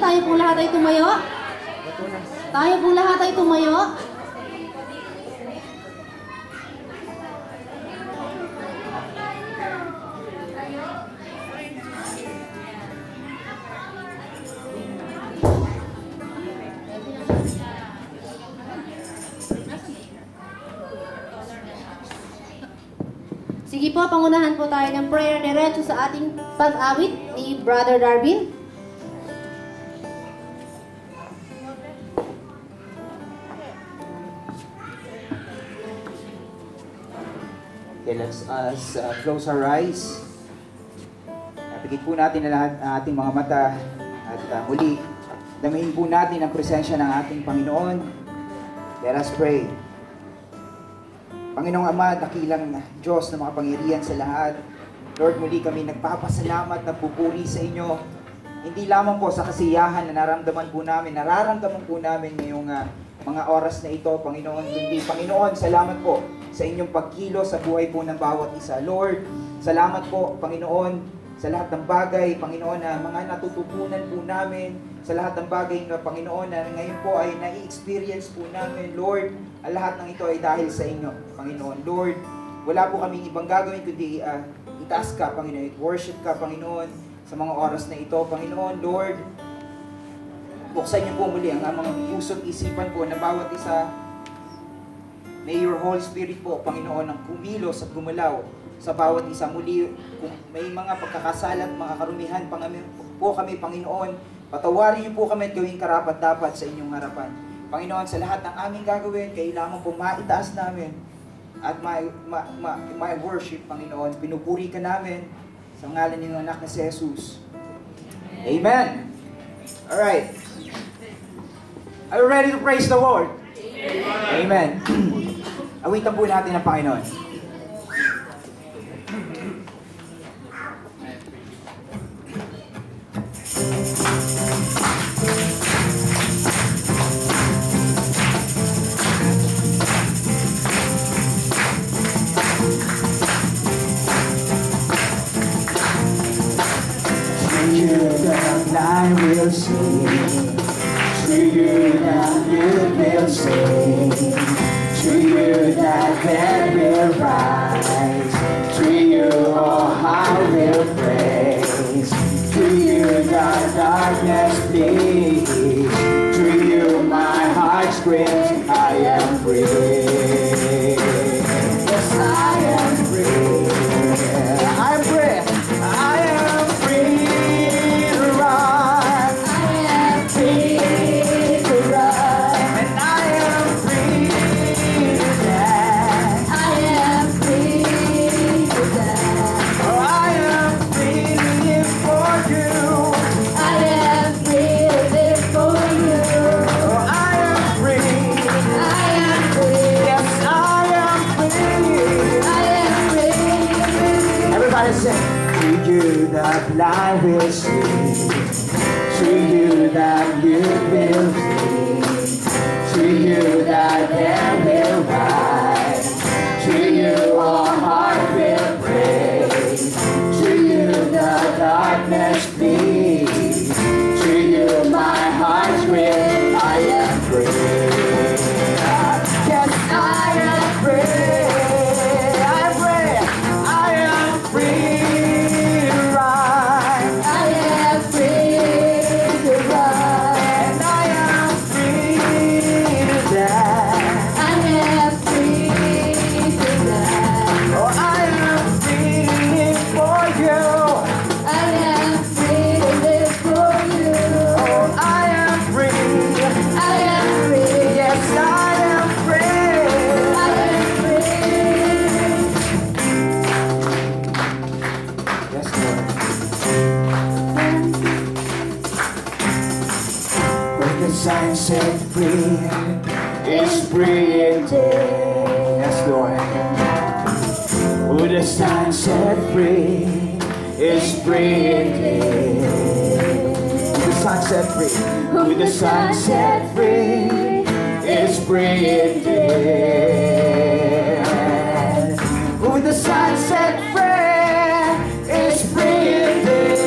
tayo po lahat ay tumayo. Tayo po lahat ay tumayo. Sige po, pangunahan po tayo ng prayer diretso sa ating pag-awit ni Brother Darwin. Okay, let's close our eyes. Pigit po natin na lahat ang ating mga mata at muli, damahin po natin ang presensya ng ating Panginoon. Let us pray. Panginoong Ama, dakilang Diyos na makapangyarihan sa lahat. Lord, muli kami nagpapasalamat, nagpupuri sa inyo. Hindi lamang po sa kasiyahan na nararamdaman po namin ngayong mga oras na ito, Panginoon. Kundi, Panginoon, salamat po sa inyong pagkilo sa buhay po ng bawat isa. Lord, salamat po, Panginoon, sa lahat ng bagay, Panginoon, na mga natututunan po namin, sa lahat ng bagay na, Panginoon, na ngayon po ay nai-experience po namin, Lord, ang lahat ng ito ay dahil sa inyo, Panginoon. Lord, wala po kaming ibang gagawin kundi itaas ka, Panginoon, worship ka, Panginoon, sa mga oras na ito, Panginoon. Lord, buksan niyo po muli ang mga puso't isipan po na bawat isa. May your Holy Spirit po, Panginoon, ang kumilos at gumalaw sa bawat isa. Muli, kung may mga pagkakasala at mga karumihan po kami, Panginoon, patawarin niyo po kami at gawing karapat-dapat sa inyong harapan. Panginoon, sa lahat ng aming gagawin, kailangan po maitaas namin at may worship, Panginoon. Pinupuri ka namin sa ngalan ng anak na si Jesus. Amen! Alright. Are you ready to praise the Lord? Amen. Awitan po natin ang Panginoon. I will sing to you that you will sing, to you that dead will rise, to you all I will praise, to you that darkness flees, to you my heart screams, I am free. Yes, I am free. I'm free. I am free. I will sing, to you that you will sing, to you that there will rise, to you all heart will praise, to you the darkness flees, to you my heart will, I am free. Yes, I am free. Set free is free indeed. Yes, Lord. Who the Son set free is free indeed. Who the Son set free? Who the Son set free is free indeed. Who the Son set free is free indeed.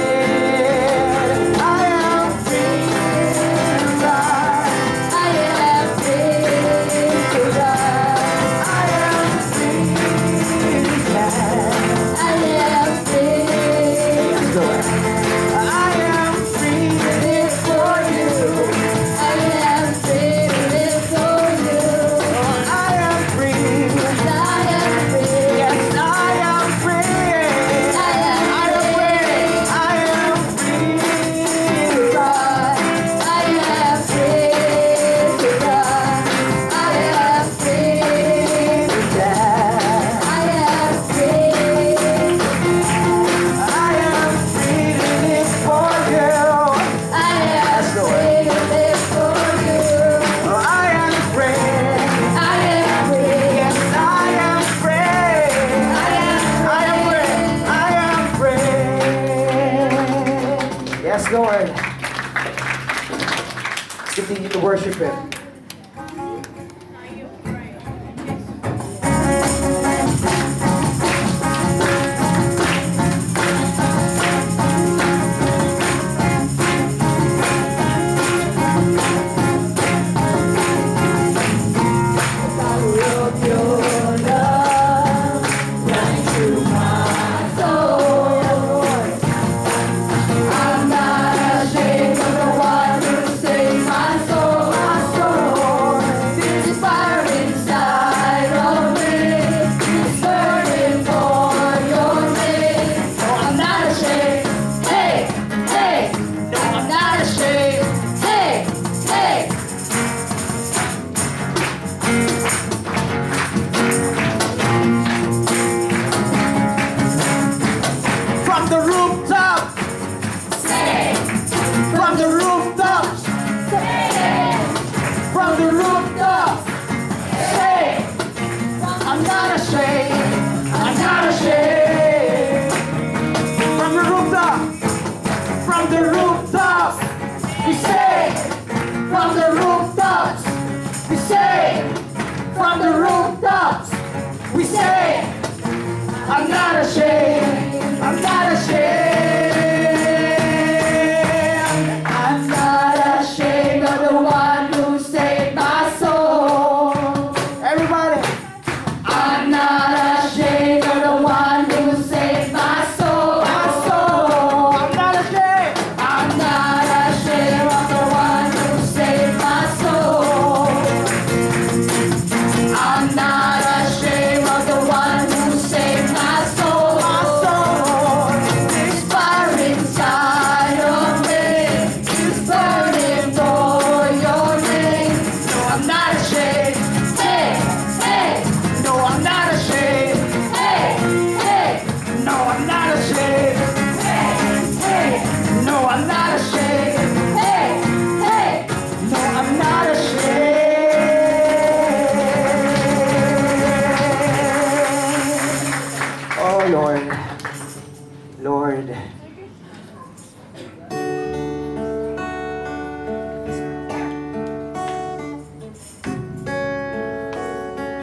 I am free. Continue to worship Him.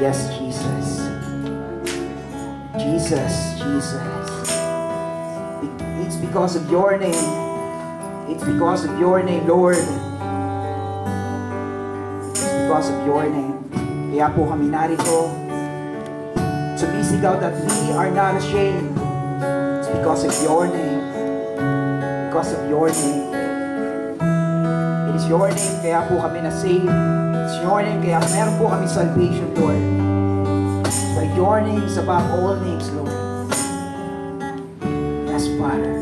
Yes, Jesus. Jesus, Jesus. It's because of your name. It's because of your name, Lord. It's because of your name. Kaya po kami narito. Sumisigaw that we are not ashamed. It's because of your name. Because of your name. It is your name, kaya po kami na-save. It's your name, kaya meron po kami salvation, Lord. But your name is above all names, Lord. Yes, Father.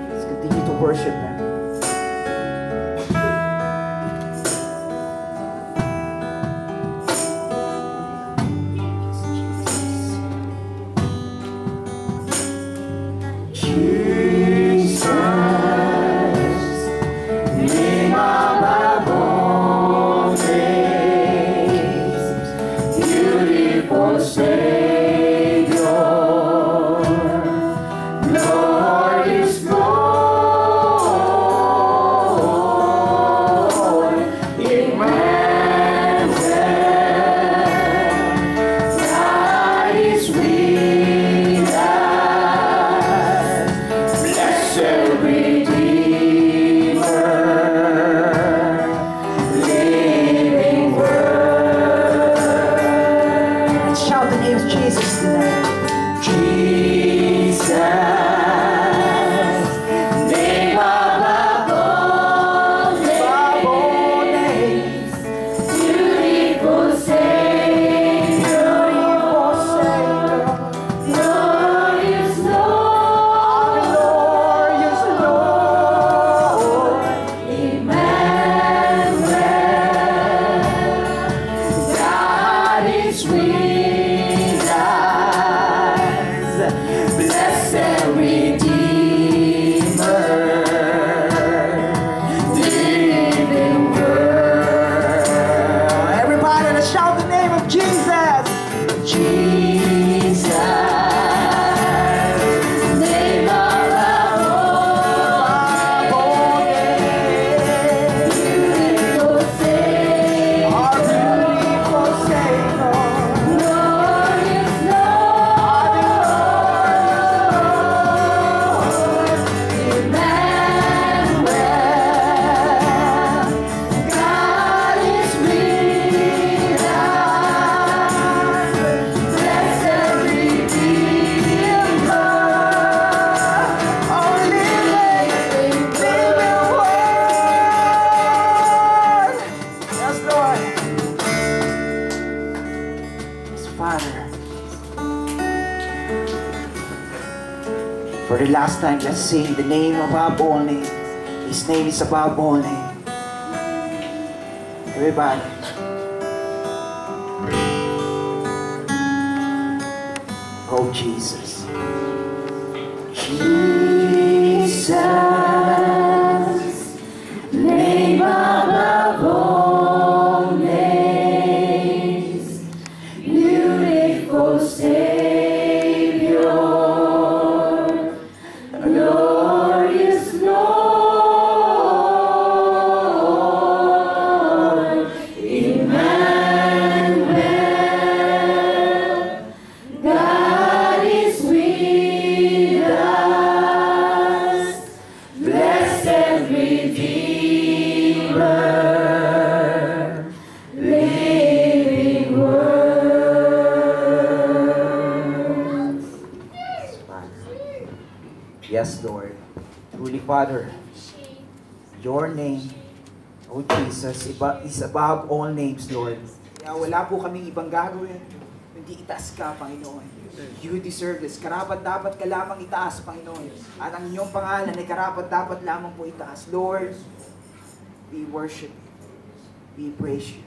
Let's continue to worship Him. Jesus, name of For the last time, let's sing the name above all name. His name is above all name. Everybody. Oh, Jesus. Jesus, name above all names, beautiful Savior, glorious Lord, Emmanuel, God is with us, blessed Redeemer, living Word. Yes, Lord. Truly, Father, your name, oh Jesus, is above all names, Lord. Kaya wala po kaming ibang gagawin, hindi itaas ka, Panginoon. You deserve this. Karapat-dapat ka lamang itaas, Panginoon. At ang iyong pangalan ay karapat-dapat lamang po itaas. Lord, we worship you. We praise you.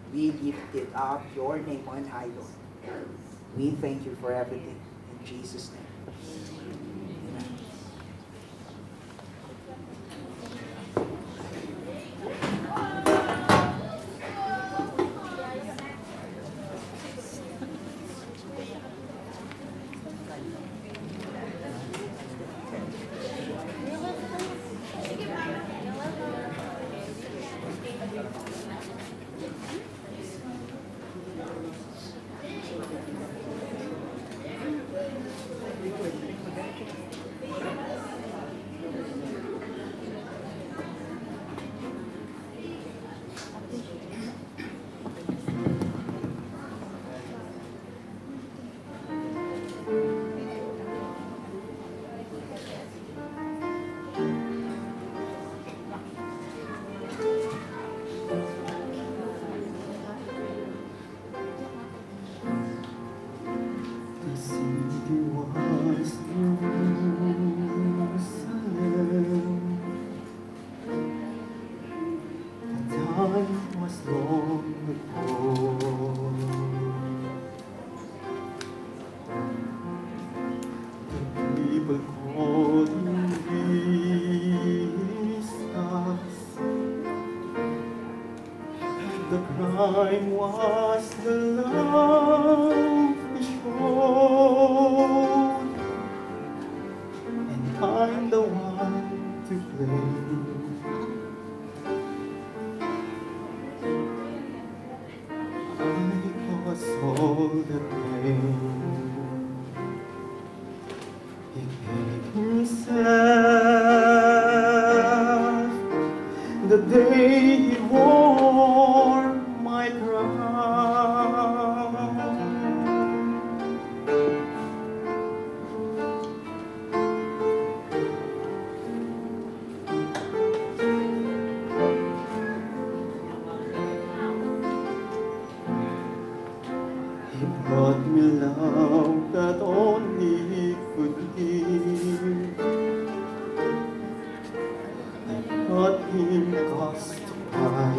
We lift it up, your name on high, Lord. We thank you for everything. In Jesus' name. Amen. Time was the love he showed, and I'm the one to blame. I caused all the pain. He gave himself the day he wore my crown. He brought me love that only he could give. I brought him cost to buy.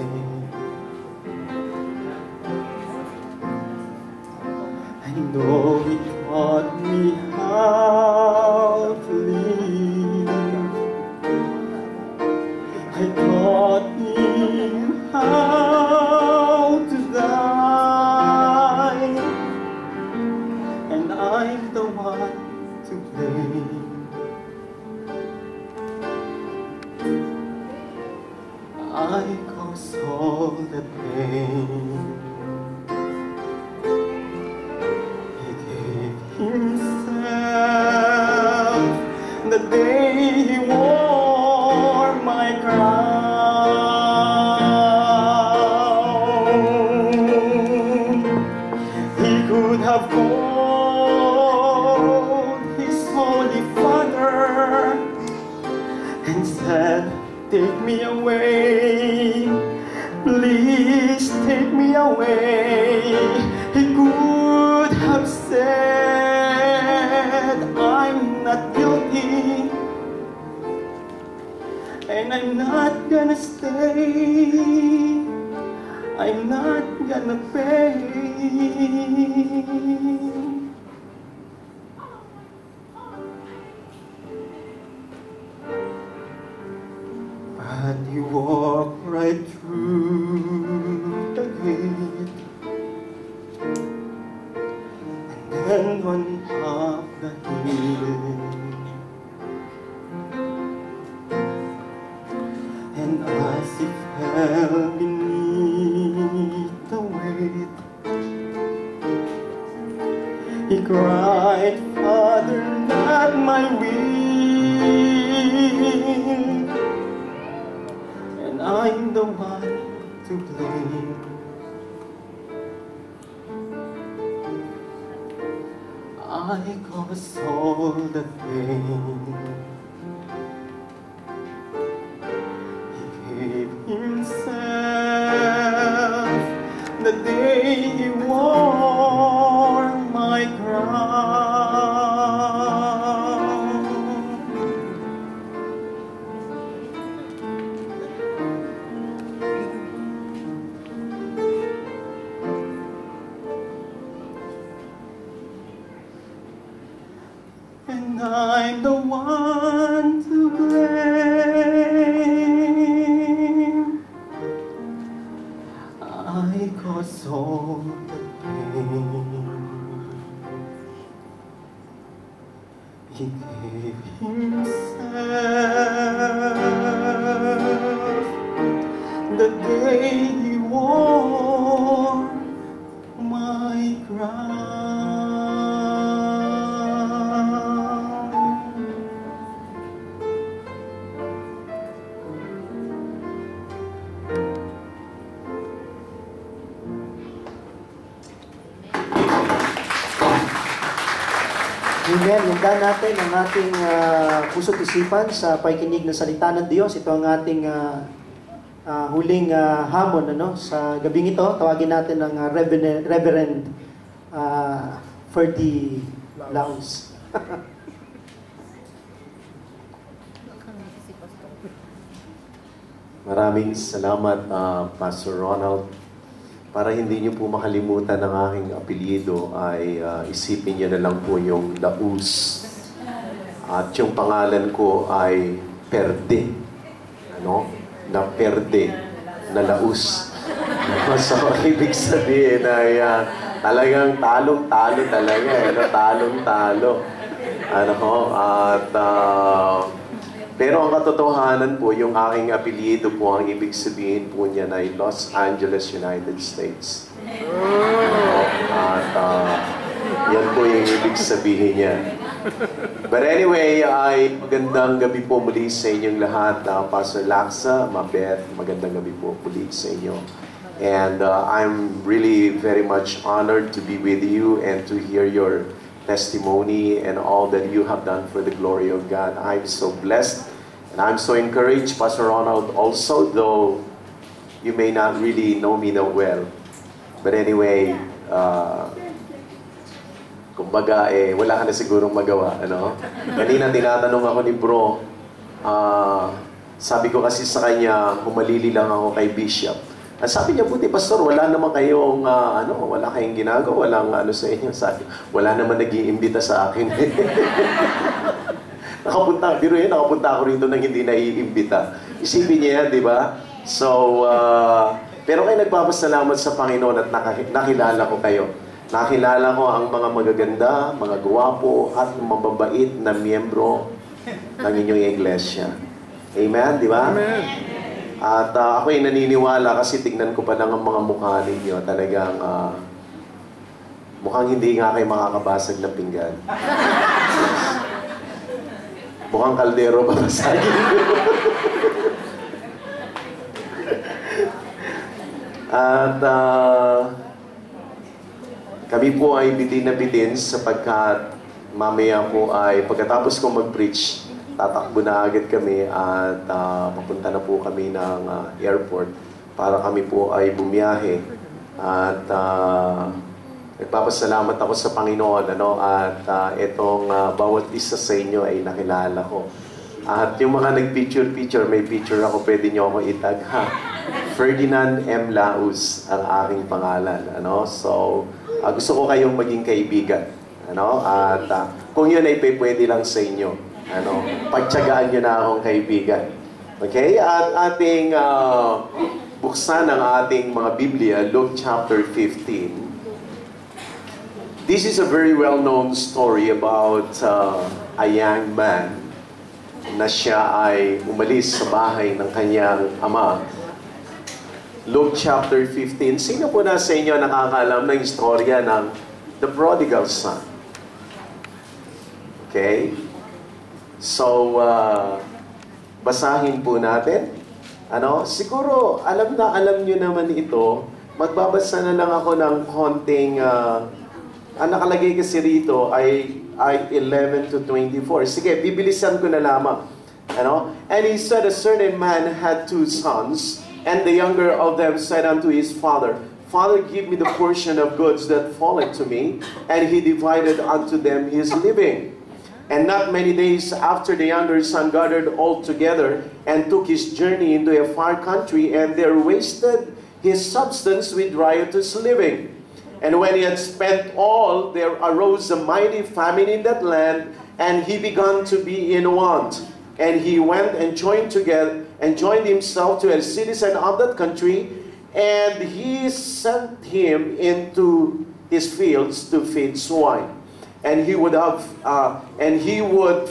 I know he taught me how to live. I taught him how to die, and I'm the one to blame. I caused all the pain. Himself the day he wore my crown. He could have called his holy Father and said, "Take me away, please take me away." He could have said, "I'm And I'm not gonna stay, I'm not gonna pay. But you walk right through the gate, and then on top the hill, and as if hell beneath the weight, he cried, Father, not my will, and I'm the one to blame. I caused all the pain. Himself the day he wore my crown. And I'm the one to blame. I caused all the pain. He gave himself the day he wore my crown. Amen. Handa natin ang ating puso't isipan sa pakikinig ng salita ng Diyos. Ito ang ating huling hamon sa gabing ito. Tawagin natin ang Reverend Ferdy Laos. Maraming salamat, Pastor Ronald. Para hindi niyo po makalimutan ang aking apelyido ay isipin niyo na lang po yung Laus. At yung pangalan ko ay Perde. Na Perde, na Laus. So, ibig sabihin ay talagang talong-talo talaga. Talong-talo. Pero ang katotohanan po, yung aking apelyido po, ang ibig sabihin po niya ay Los Angeles, United States. At yan po yung ibig sabihin niya. But anyway, ay magandang gabi po muli sa inyong lahat. Pastor Laksa, Mabeth, magandang gabi po muli sa inyo. And I'm really very much honored to be with you and to hear your testimony and all that you have done for the glory of God. I'm so blessed and I'm so encouraged, Pastor Ronald, also, though you may not really know me that well. But anyway, kumbaga, wala ka na sigurong magawa. Kanina tinatanong ako ni Bro, sabi ko kasi sa kanya, humalili lang ako kay Bishop. Sabi niya, buti Pastor, wala naman kayong, wala kayong ginagawa, walang sa inyo. Sabi, wala naman nag-iimbita sa akin. nakapunta ako rito nang hindi naiimbita. Isipin niya yan, di ba? So, pero kayo nagpapasalamat sa Panginoon at nakilala ko kayo. Nakilala ko ang mga magaganda, mga guwapo, at mababait na miyembro ng inyong iglesia. Amen, di ba? Amen. At ako'y naniniwala kasi tignan ko pa lang ang mga mukha ninyo. Talagang mukhang hindi nga kayo makakabasag ng pinggan. Mukhang kaldero pa basagin. At kami po ay bitin na bitin sapagkat mamaya po ay pagkatapos ko mag-preach, tatakbo na agad kami at papunta na po kami ng airport para kami po ay bumiyahe. At nagpapasalamat ako sa Panginoon at itong bawat isa sa inyo ay nakilala ko. At yung mga nag-picture, may picture ako, pwede nyo ako itag, ha? Ferdinand M. Laus ang aking pangalan. Ano? So, gusto ko kayong maging kaibigan. Ano? At kung yun ay pwede lang sa inyo. Ano? Pagtsagaan nyo na akong kaibigan. Okay? At ating buksan ang ating mga Biblia, Luke chapter 15. This is a very well-known story about a young man na siya ay umalis sa bahay ng kanyang ama. Luke chapter 15. Sino po na sa inyo nakakaalam ng istorya ng the prodigal son? Okay? So, basahin po natin. Ano? Siguro, alam nyo naman ito. Magbabasa na lang ako ng konting, ang nakalagay kasi rito ay 11 to 24. Sige, bibilisan ko na lamang. Ano? And he said, a certain man had 2 sons, and the younger of them said unto his father, Father, give me the portion of goods that falleth to me. And he divided unto them his living. And not many days after, the younger son gathered all together and took his journey into a far country, and there wasted his substance with riotous living. And when he had spent all, there arose a mighty famine in that land, and he began to be in want. And he went and joined himself to a citizen of that country, and he sent him into his fields to feed swine. And he would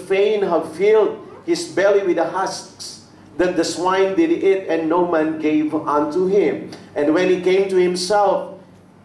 fain have filled his belly with the husks that the swine did eat, and no man gave unto him. And when he came to himself,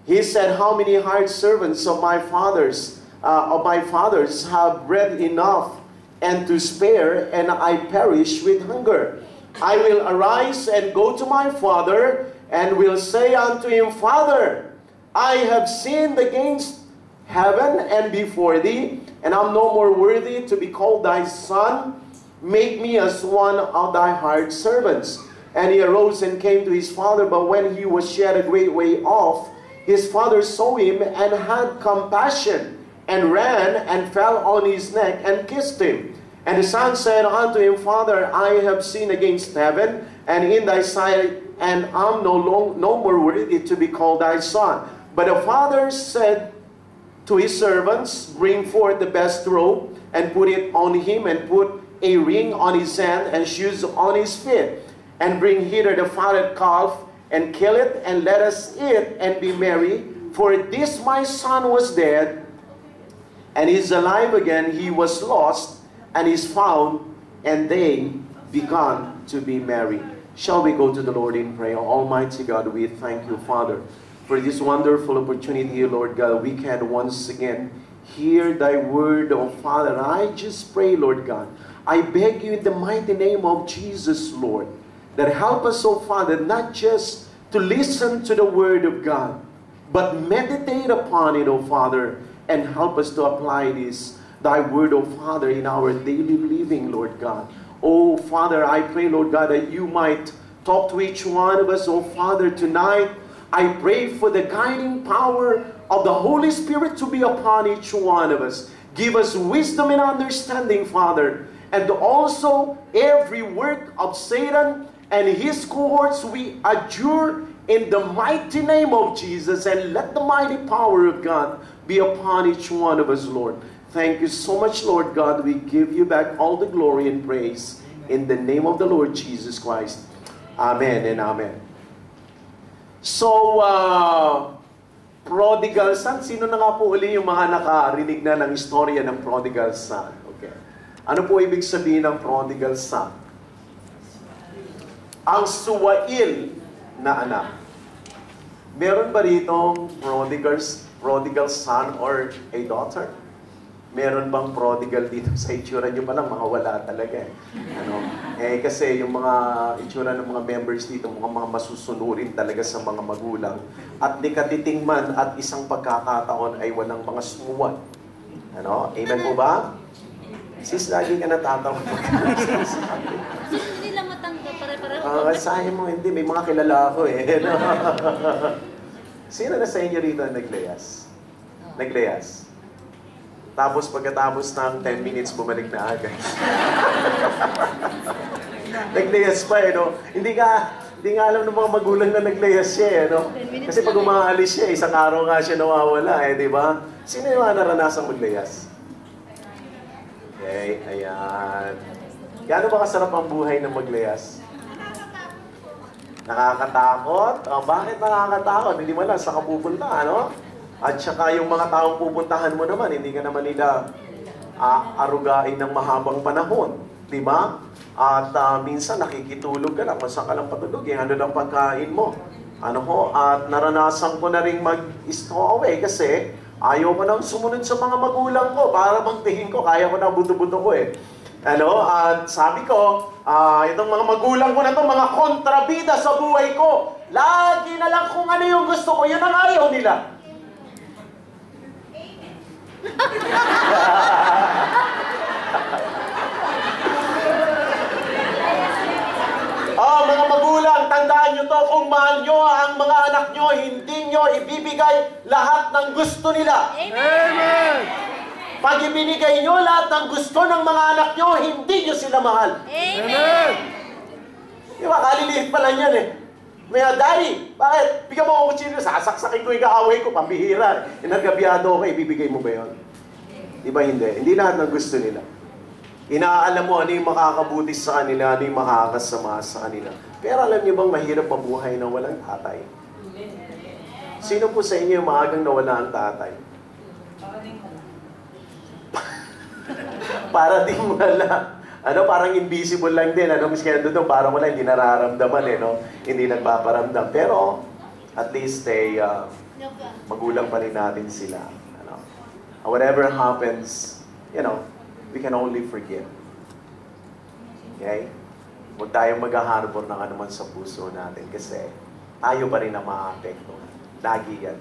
he said, How many hired servants of my fathers have bread enough and to spare, and I perish with hunger? I will arise and go to my father, and will say unto him, Father, I have sinned against heaven and before thee, and I'm no more worthy to be called thy son. Make me as one of thy hired servants. And he arose and came to his father, but when he was yet a great way off, his father saw him and had compassion, and ran and fell on his neck and kissed him. And the son said unto him, Father, I have sinned against heaven and in thy sight, and am no more worthy to be called thy son. But the father said to his servants, Bring forth the best robe, and put it on him, and put a ring on his hand, and shoes on his feet. And bring hither the fatted calf, and kill it, and let us eat and be merry. For this my son was dead, and is alive again. He was lost, and is found, and they began to be merry. Shall we go to the Lord in prayer? Almighty God, we thank you, Father, for this wonderful opportunity, Lord God. We can once again hear thy word, oh Father. I just pray, Lord God, I beg you in the mighty name of Jesus, Lord, that help us, oh Father, not just to listen to the word of God, but meditate upon it, oh Father, and help us to apply this, thy word, oh Father, in our daily living, Lord God. Oh Father, I pray, Lord God, that you might talk to each one of us, oh Father, tonight. I pray for the guiding power of the Holy Spirit to be upon each one of us. Give us wisdom and understanding, Father, and also every work of Satan and his cohorts we adjure in the mighty name of Jesus, and let the mighty power of God be upon each one of us, Lord. Thank you so much, Lord God. We give you back all the glory and praise in the name of the Lord Jesus Christ. Amen and amen. So, prodigal son, sino na nga po uli yung mga nakarinig na ng istorya ng prodigal son? Okay. Ano po ibig sabihin ng prodigal son? Ang suwail na anak. Meron ba ditong prodigal son or a daughter? Meron bang prodigal dito? Sa itsura nyo pa lang, mga wala talaga eh. Kasi yung mga itsura ng mga members dito, mga masusunurin talaga sa mga magulang. At di katiting man at isang pagkakataon ay walang mga sumuwat. Amen po ba? Sis, lagi ka natatawa. Hindi lang matanggap, pare-pareho. Sahin mo, hindi. May mga kilala ako eh. Sino na sa inyo rito ang naglayas? Naglayas? Tapos pagkatapos ng 10 minutes, bumalik na agad. Naglayas pa no? Hindi nga alam ng mga magulang na naglayas siya no? Kasi pag umaalis siya, isang araw nga siya nawawala di ba? Sino yung naranasan maglayas? Okay, ayan. Gaano ba kasarap ang buhay ng maglayas? Nakakatakot? Bakit nakakatakot? Hindi mo lang sa kapupunta, ano? At saka yung mga taong pupuntahan mo naman, hindi ka naman nila arugain ng mahabang panahon. Di ba? At minsan nakikitulog ka lang, kung saan ka lang patulog, ano lang pagkain mo. At naranasan ko na rin mag-stow away kasi ayaw ko nang sumunod sa mga magulang ko para magtingin ko, kaya ko na buto-buto ko At sabi ko, itong mga magulang ko na to, mga kontrabida sa buhay ko. Lagi na lang kung ano yung gusto ko, yun ang ayaw nila. Mga magulang, tandaan nyo to, kung mahal nyo ang mga anak nyo, hindi nyo ibibigay lahat ng gusto nila. Amen! Pag ibinigay nyo lahat ng gusto ng mga anak nyo, hindi nyo sila mahal. Amen! Di ba, kaliliit pa lang yan Daddy, bakit? Bigyan mo ako kutsilyo, sasaksakin ko yung kaaway ko, pambihira. Nagkabiyado ako, ibibigay mo ba yun? Di ba hindi? Hindi lahat ng gusto nila. Inaalam mo ano yung makakabuti sa kanila, ano yung makakasama sa kanila. Pero alam niyo bang mahirap mabuhay na walang tatay? Sino po sa inyo yung maagang nawala ang tatay? Para din wala. Parang invisible lang din. Miski doon, parang wala, hindi nararamdaman Hindi nagpaparamdam. Pero, at least, magulang pa rin natin sila. Whatever happens, we can only forgive. Okay? Huwag tayong mag-harbor ng anuman sa puso natin kasi tayo pa rin ang ma-apekto. Lagi yan.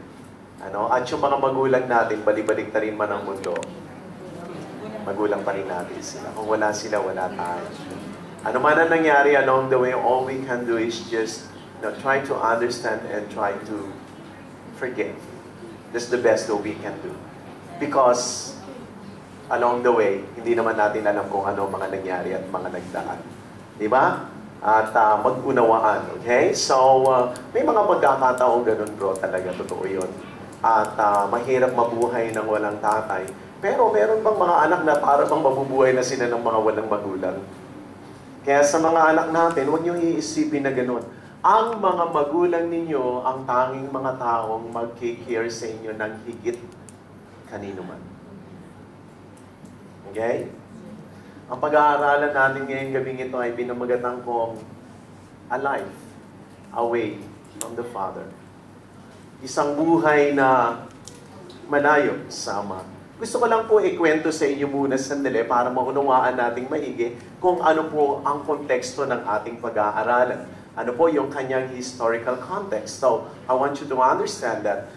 At yung mga magulang natin, balik-balik na rin man ang mundo, magulang pa rin natin sila. Kung wala sila, wala tayo. Ano man ang nangyari along the way, all we can do is just try to understand and try to forgive. That's the best that we can do. Because along the way, hindi naman natin alam kung ano mga nangyari at mga nagdaan. Di ba? At mag-unawaan. Okay? So, may mga pagkakataong ganun bro, talaga. Totoo yun. At mahirap mabuhay ng walang tatay. Pero meron bang mga anak na para bang mabubuhay na sila ng mga walang magulang? Kaya sa mga anak natin, huwag niyong iisipin na ganun. Ang mga magulang ninyo, ang tanging mga taong mag-care sa inyo ng higit kanino man. Okay? Ang pag-aaralan natin ngayong gabing ito ay binamagatan kong a life away from the Father. Isang buhay na malayo sa Ama. Gusto ko lang po ikwento sa inyo muna sandali para maunawaan nating maigi kung ano po ang konteksto ng ating pag-aaralan. Ano po yung kanyang historical context. So, I want you to understand that.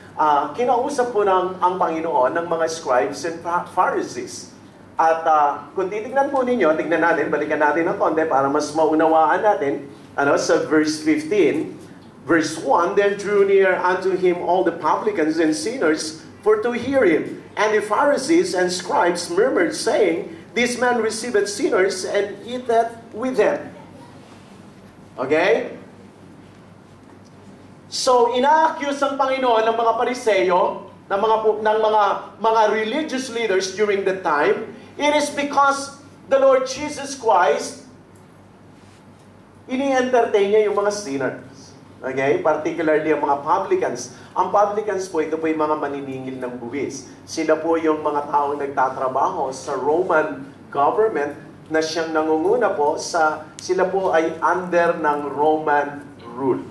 Kinausap po ang Panginoon ng mga scribes and Pharisees. At kung titignan po ninyo, tignan natin, balikan natin ng konti para mas maunawaan natin, sa verse 15, verse 1, Then drew near unto him all the publicans and sinners for to hear him. And the Pharisees and scribes murmured, saying, This man receiveth sinners and eateth with them. Okay? So, ina-accuse ang Panginoon ng mga Pariseyo, ng mga religious leaders during that time. It is because the Lord Jesus Christ, ini-entertain niya yung mga sinners. Okay? Particularly ang mga publicans. Ang publicans po, ito po yung mga maniningil ng buwis. Sila po yung mga taong nagtatrabaho sa Roman government na siyang nangunguna po sila po ay under ng Roman rule.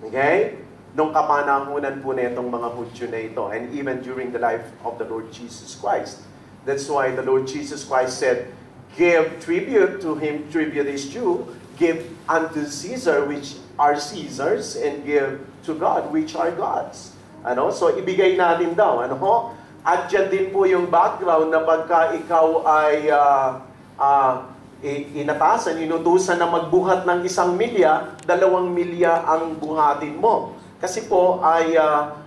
Okay? Nung kapanahunan po na itong mga Hudyo na ito, and even during the life of the Lord Jesus Christ. That's why the Lord Jesus Christ said, Give tribute to him, tribute is due, give unto Caesar, which are Caesars, and give to God, which are God's. So, ibigay natin daw. At dyan din po yung background na pagka ikaw ay inatasan, inutusan na magbuhat ng 1 milya, 2 milya ang buhatin mo. Kasi po ay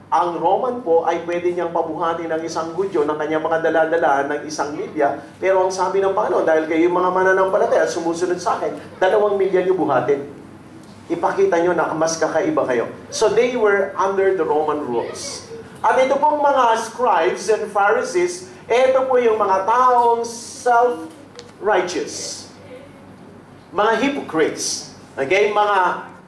ang Roman po ay pwede niyang pabuhatin ng isang Hudyo ng kanyang mga dala-dala ng isang milya. Pero ang sabi ng Panginoon, dahil kayo mga mananampalataya at sumusunod sa akin, 2 milya niyo buhatin. Ipakita niyo na mas kakaiba kayo. So they were under the Roman rules. At ito pong mga scribes and Pharisees, ito po yung mga taong self-righteous. Mga hypocrites. Okay? Mga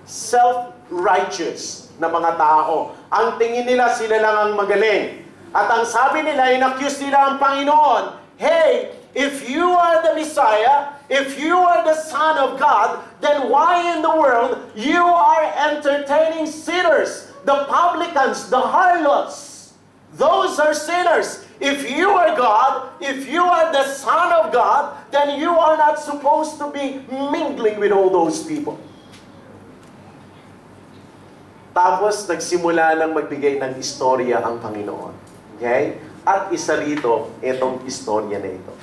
self-righteous na mga tao. Ang tingin nila, sila lang ang magaling. At ang sabi nila, in-accuse nila ang Panginoon, hey, if you are the Messiah, if you are the Son of God, then why in the world you are entertaining sinners, the publicans, the harlots? Those are sinners. If you are God, if you are the Son of God, then you are not supposed to be mingling with all those people. Tapos, nagsimula lang magbigay ng istorya ang Panginoon. Okay? At isa rito, itong istorya na ito.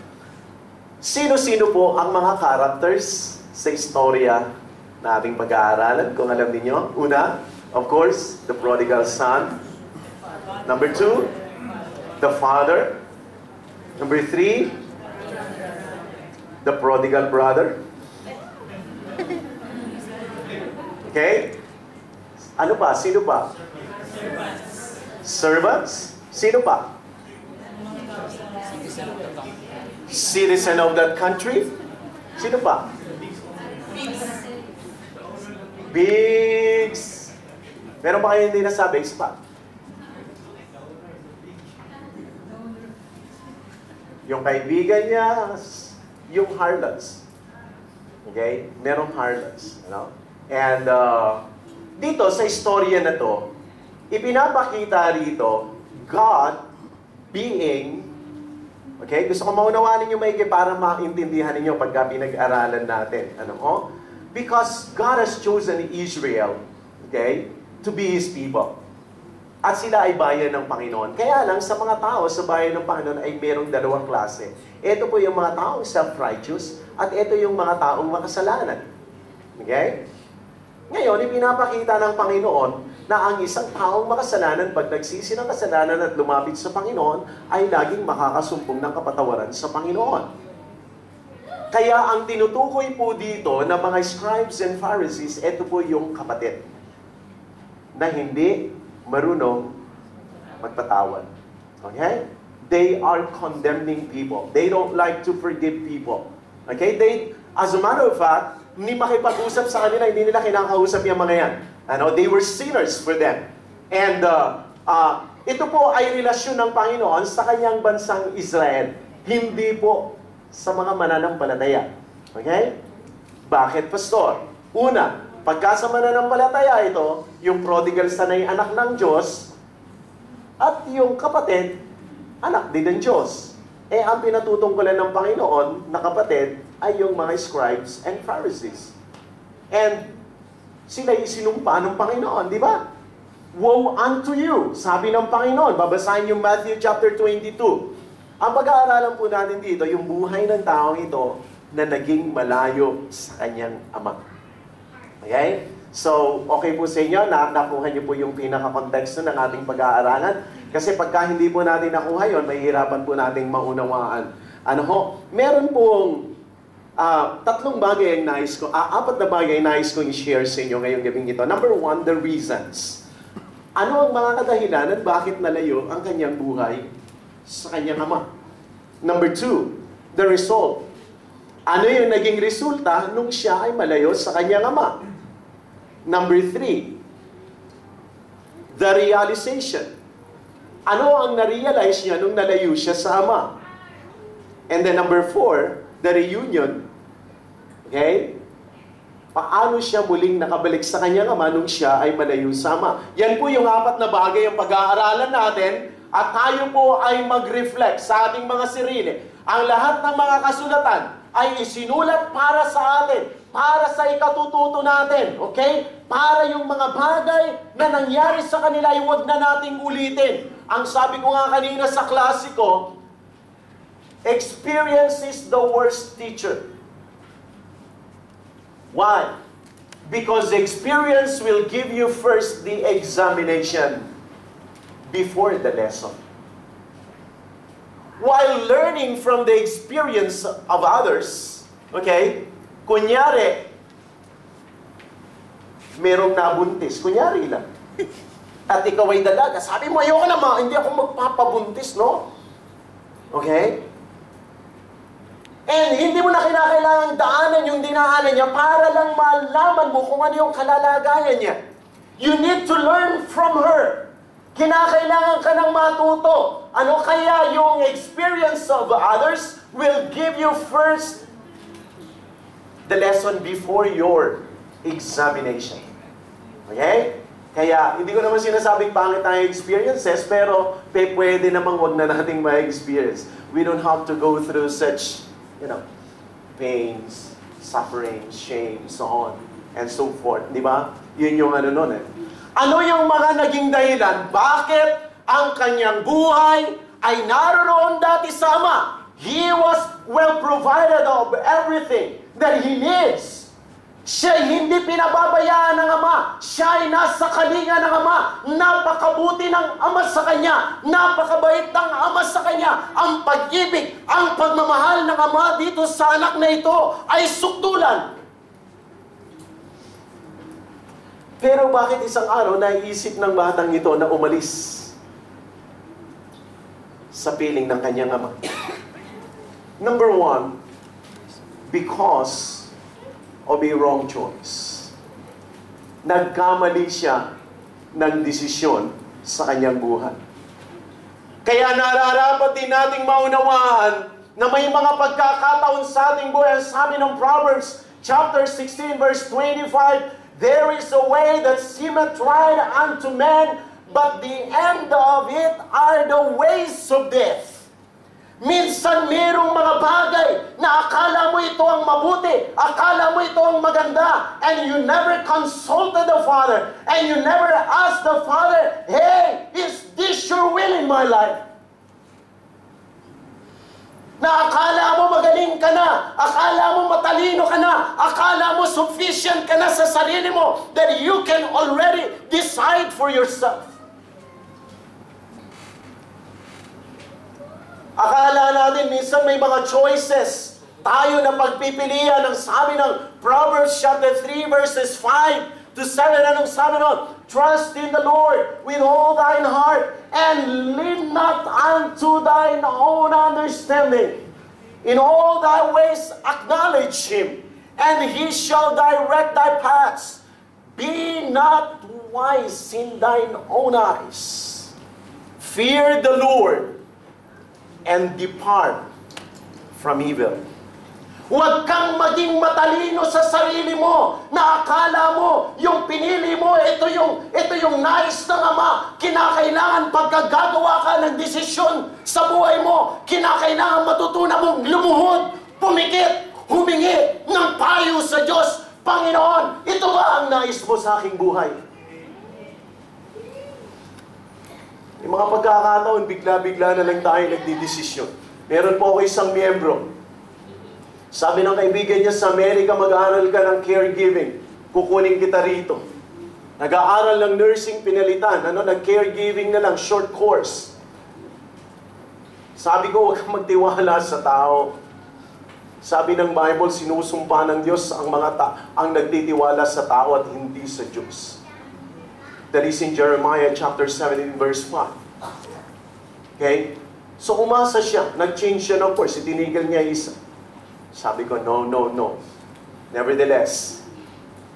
Sino-sino po ang mga characters sa istorya na ating pag-aaralan? Kung alam niyo, una, of course, the prodigal son. Number 2, the father. Number 3, the prodigal brother. Okay? Ano pa? Sino pa? Servants. Sino pa? Citizen of that country. Sino pa? Bigs. Meron ba kayo hindi nasabi? Isa pa. Yung kaibigan niya, yung harlots. Okay? Merong harlots. You know? And dito sa istorya na to, ipinapakita rito, God being, okay? Gusto ko maunawaan ninyo maigi para maintindihan ninyo pagka pinag-aralan natin. Ano ko? Because God has chosen Israel, okay, to be His people. At sila ay bayan ng Panginoon. Kaya lang, sa mga tao sa bayan ng Panginoon ay merong dalawang klase. Ito po yung mga taong self-righteous at ito yung mga taong makasalanan. Okay? Ngayon, ipinapakita ng Panginoon na ang isang taong makasalanan, pag nagsisi ng kasalanan at lumapit sa Panginoon, ay laging makakasumpong ng kapatawaran sa Panginoon. Kaya ang tinutukoy po dito ng mga scribes and Pharisees, ito po yung kapatid na hindi marunong magpatawad. Okay? They are condemning people. They don't like to forgive people. Okay? As a matter of fact, hindi makipag-usap sa kanila, hindi nila kinakausap yung mga yan. They were sinners for them. And ito po ay relasyon ng Panginoon sa kanyang bansang Israel. Hindi po sa mga mananampalataya. Okay? Bakit, Pastor? Una, pagka sa mananampalataya ito, yung prodigal son ay anak ng Diyos, at yung kapatid, anak din ng Diyos. Ang pinatutungkulan ng Panginoon na kapatid ay yung mga scribes and Pharisees. And sila isinumpa ng Panginoon, di ba? Woe unto you, sabi ng Panginoon. Babasahin yung Matthew chapter 22. Ang pag-aaralan po natin dito, yung buhay ng taong ito na naging malayo sa kanyang ama. Okay? So, okay po sa inyo, nakuha niyo po yung pinaka-konteksto ng ating pag-aaralan. Kasi pagka hindi po natin nakuha yun, mahihirapan po nating maunawaan. Meron pong tatlong bagay ang nais ko, apat na bagay ang nais kong i-share sa inyo ngayong gabing ito. Number 1, the reasons. Ano ang mga kadahilanan bakit nalayo ang kanyang buhay sa kanyang ama? Number 2, the result. Ano yung naging resulta nung siya ay malayo sa kanyang ama? Number 3, the realization. Ano ang na-realize niya nung nalayo siya sa ama? And then number 4, the reunion. Okay? Paano siya muling nakabalik sa kanyang ama nung siya ay malayo sa ama? Yan po yung apat na bagay ang pag-aaralan natin at tayo po ay mag-reflect sa ating mga sarili. Ang lahat ng mga kasulatan ay isinulat para sa atin, para sa ikatututo natin, okay? Para yung mga bagay na nangyari sa kanila ay huwag na nating ulitin. Ang sabi ko nga kanina sa klase ko, experience is the worst teacher. Why? Because experience will give you first the examination. before the lesson. While learning from the experience of others, okay, kunyari, merong nabuntis, kunyari lang, at ikaw ay dalaga, sabi mo, ayoko naman, hindi ako magpapabuntis, no? Okay? And hindi mo na kinakailangan daanan yung dinaanan niya para lang malaman mo kung ano yung kalalagayan niya. You need to learn from her. Kinakailangan ka ng matuto. Ano kaya yung experience of others will give you first the lesson before your examination. Okay? Kaya, hindi ko naman sinasabing pangit ang experiences, pero pwede namang wag na nating ma-experience. We don't have to go through such, pains, suffering, shame, so on, and so forth. Di ba? Yun yung ano nun eh. Ano yung mga naging dahilan? Bakit ang kanyang buhay ay naroon dati sa Ama? He was well provided of everything that he needs. Siya hindi pinababayaan ng Ama. Siya ay nasa kalinga ng Ama. Napakabuti ng Ama sa kanya. Napakabait ng Ama sa kanya. Ang pag-ibig, ang pagmamahal ng Ama dito sa anak na ito ay sukdulan. Pero bakit isang araw naiisip ng batang ito na umalis sa piling ng kanyang Ama? Number one, because of a wrong choice. Nagkamali siya ng desisyon sa kanyang buhay. Kaya nararapat din nating maunawaan na may mga pagkakataon sa ating buhay. Sabi ng Proverbs chapter 16 verse 25, there is a way that seemeth right unto man, but the end of it are the ways of death. Minsan mayroong mga bagay na akala mo ito ang mabuti, akala mo ito ang maganda, and you never consulted the Father, and you never asked the Father, hey, is this your will in my life? Na akala mo magaling ka na, akala mo matalino ka na, akala mo sufficient ka na sa sarili mo, that you can already decide for yourself. Akala natin minsan may mga choices tayo na pagpipilian. Ang sabi ng Proverbs chapter 3 verses 5 to 7, anong sabi nun? Trust in the Lord with all thine heart and lean not unto thine own understanding. In all thy ways acknowledge Him, and He shall direct thy paths. Be not wise in thine own eyes. Fear the Lord and depart from evil. Huwag kang maging matalino sa sarili mo na akala mo yung pinili mo, ito yung nais ng Ama. Kinakailangan pagkagagawa ka ng desisyon sa buhay mo, kinakailangan matutunan mong lumuhod, pumikit, humingi ng payo sa Diyos. Panginoon, ito ba ang nais mo sa aking buhay? Yung mga pagkakataon, bigla-bigla na lang tayo nagdidesisyon. Meron po ako isang miyembro. Sabi ng kaibigan niya, sa Amerika, mag-aaral ka ng caregiving. Kukunin kita rito. Nag-aaral ng nursing, pinalitan. Nag-caregiving na lang, short course. Sabi ko, huwag kang magtiwala sa tao. Sabi ng Bible, sinusumpa ng Diyos ang ang nagtitiwala sa tao at hindi sa Diyos. That is in Jeremiah chapter 17 verse 5. Okay? So umasa siya. Nag-change siya ng course. Itinigil niya isa. Sabi ko, no. Nevertheless,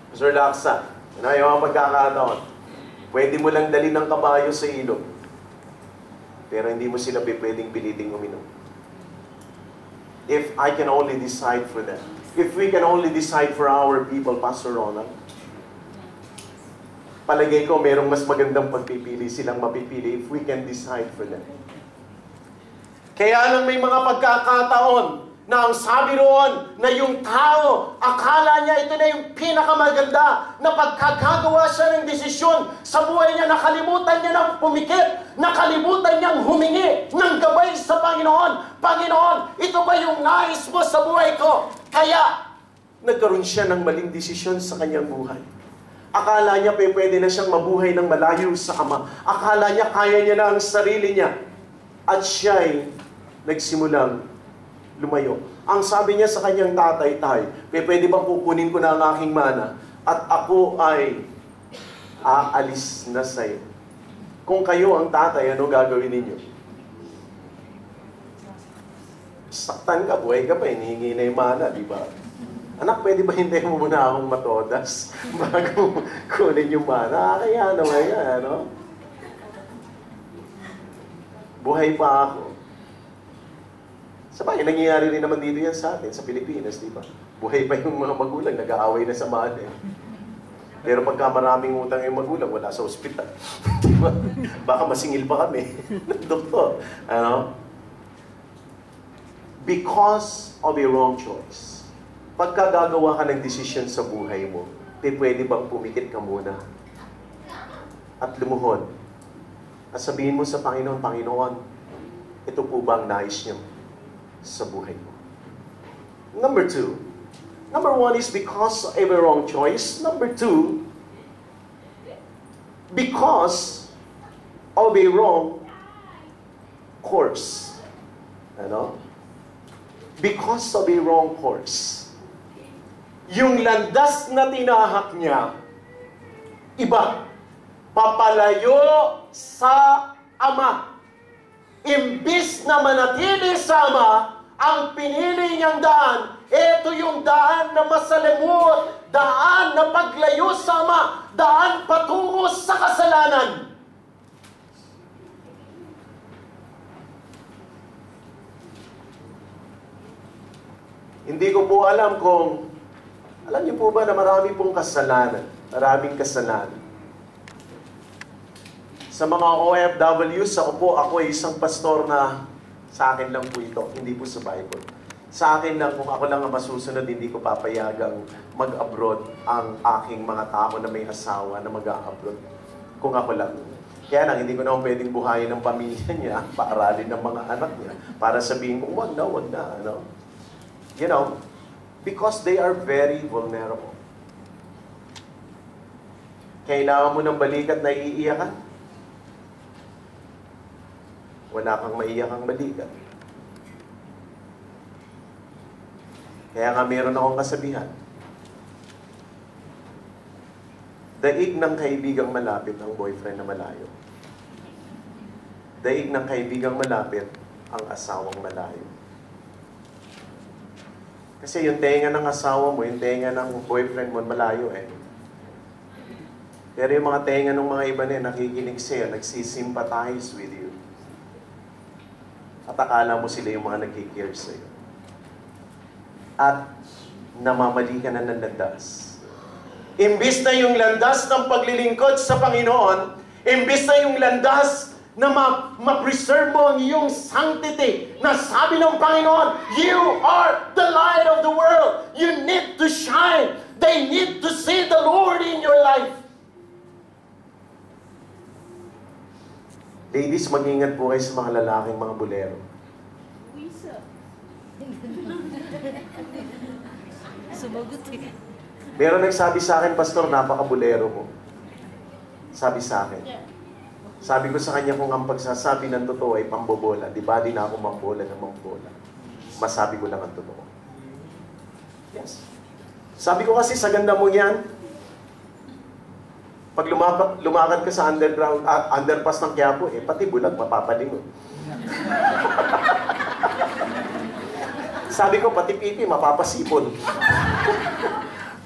Pastor Laksa, yung pagkakataon, pwede mo lang dalhin ng kabayo sa ilog. Pero hindi mo sila pwedeng piliting uminom. If I can only decide for them. If we can only decide for our people, Pastor Ronald, palagay ko, merong mas magandang pagpipili silang mapipili if we can decide for them. Kaya lang may mga pagkakataon na ang sabi roon na yung tao, akala niya ito na yung pinakamaganda na pagkagagawa siya ng desisyon sa buhay niya, nakalimutan niya ng pumikit, nakalimutan niyang humingi ng gabay sa Panginoon. Panginoon, ito ba yung nais mo sa buhay ko? Kaya, nagkaroon siya ng maling desisyon sa kanyang buhay. Akala niya pwede na siyang mabuhay ng malayo sa Ama. Akala niya kaya niya na ang sarili niya. At siya'y nagsimulang lumayo. Ang sabi niya sa kanyang tatay, tay, pwede bang kukunin ko na ang aking mana at ako ay aalis na sa'yo. Kung kayo ang tatay, ano gagawin ninyo? Saktan ka, buhay ka pa, hinihingi na yung mana, di ba? Anak, pwede ba hintayin mo muna akong matodas bago kunin yung mana? Kaya naman yan, ano? Buhay pa ako. Sabay, nangyayari rin naman dito yan sa atin, sa Pilipinas, di ba? Buhay pa yung mga magulang, nag-aaway na sa mana. Pero pagka maraming utang yung magulang, wala sa ospital. Di ba? Baka masingil pa kami. Doktor, ano? Because of a wrong choice. Pagka gagawa ka ng desisyon sa buhay mo, pwede bang pumikit ka muna at lumuhod at sabihin mo sa Panginoon, Panginoon, ito po ba ang nais niyo sa buhay mo? Number 2. Number 1 is because of a wrong choice. Number 2, because of a wrong course. Ano? Because of a wrong course. Yung landas na tinahak niya, iba. Papalayo sa Ama. Imbis na manatili sa Ama, ang pinili niyang daan, ito yung daan na masalimuot, daan na paglayo sa Ama, daan patungo sa kasalanan. Hindi ko po alam kung alam niyo po ba na marami pong kasalanan? Maraming kasalanan. Sa mga OFWs, ako ay isang pastor na sa akin lang po ito, hindi po sa Bible. Sa akin lang, kung ako lang ang masusunod, hindi ko papayagang mag-abroad ang aking mga tao na may asawa na mag-abroad. Kung ako lang. Kaya lang, hindi ko naman pwedeng buhayin ng pamilya niya, paaralin ng mga anak niya, para sabihin ko, wag na, ano? You know, because they are very vulnerable. Kailangan mo ng balikat na iiyakan? Wala kang maiyakang balikat. Kaya nga meron akong kasabihan. Daig ng kaibigang malapit ang boyfriend na malayo. Daig ng kaibigang malapit ang asawang malayo. Kasi yung tenga ng asawa mo, yung tenga ng boyfriend mo, malayo eh. Pero yung mga tenga ng mga iba na nakikinig sa'yo, nagsisympathize with you. At akala mo sila yung mga nagkikare sa'yo. At namamali ka na ng landas. Imbis na yung landas ng paglilingkod sa Panginoon, imbis na yung landas na ma-preserve mo ang iyong sanctity, na sabi ng Panginoon, you are the light of the world. You need to shine. They need to see the Lord in your life. Ladies, mag-ingat po kayo sa mga lalaking mga bulero. Sumagot eh. Meron nagsabi sa akin, Pastor, napaka-bulero mo. Sabi sa akin. Sabi ko sa kanya, kung ang pagsasabi ng totoo ay pambobola, di ba di na ako mambola ng mambola? Masabi ko lang ang totoo. Yes. Sabi ko kasi sa ganda mo yan, pag lumakad ka sa underpass ng Quiapo, pati bulag mapapalingon. Sabi ko, pati pipi mapapasipon.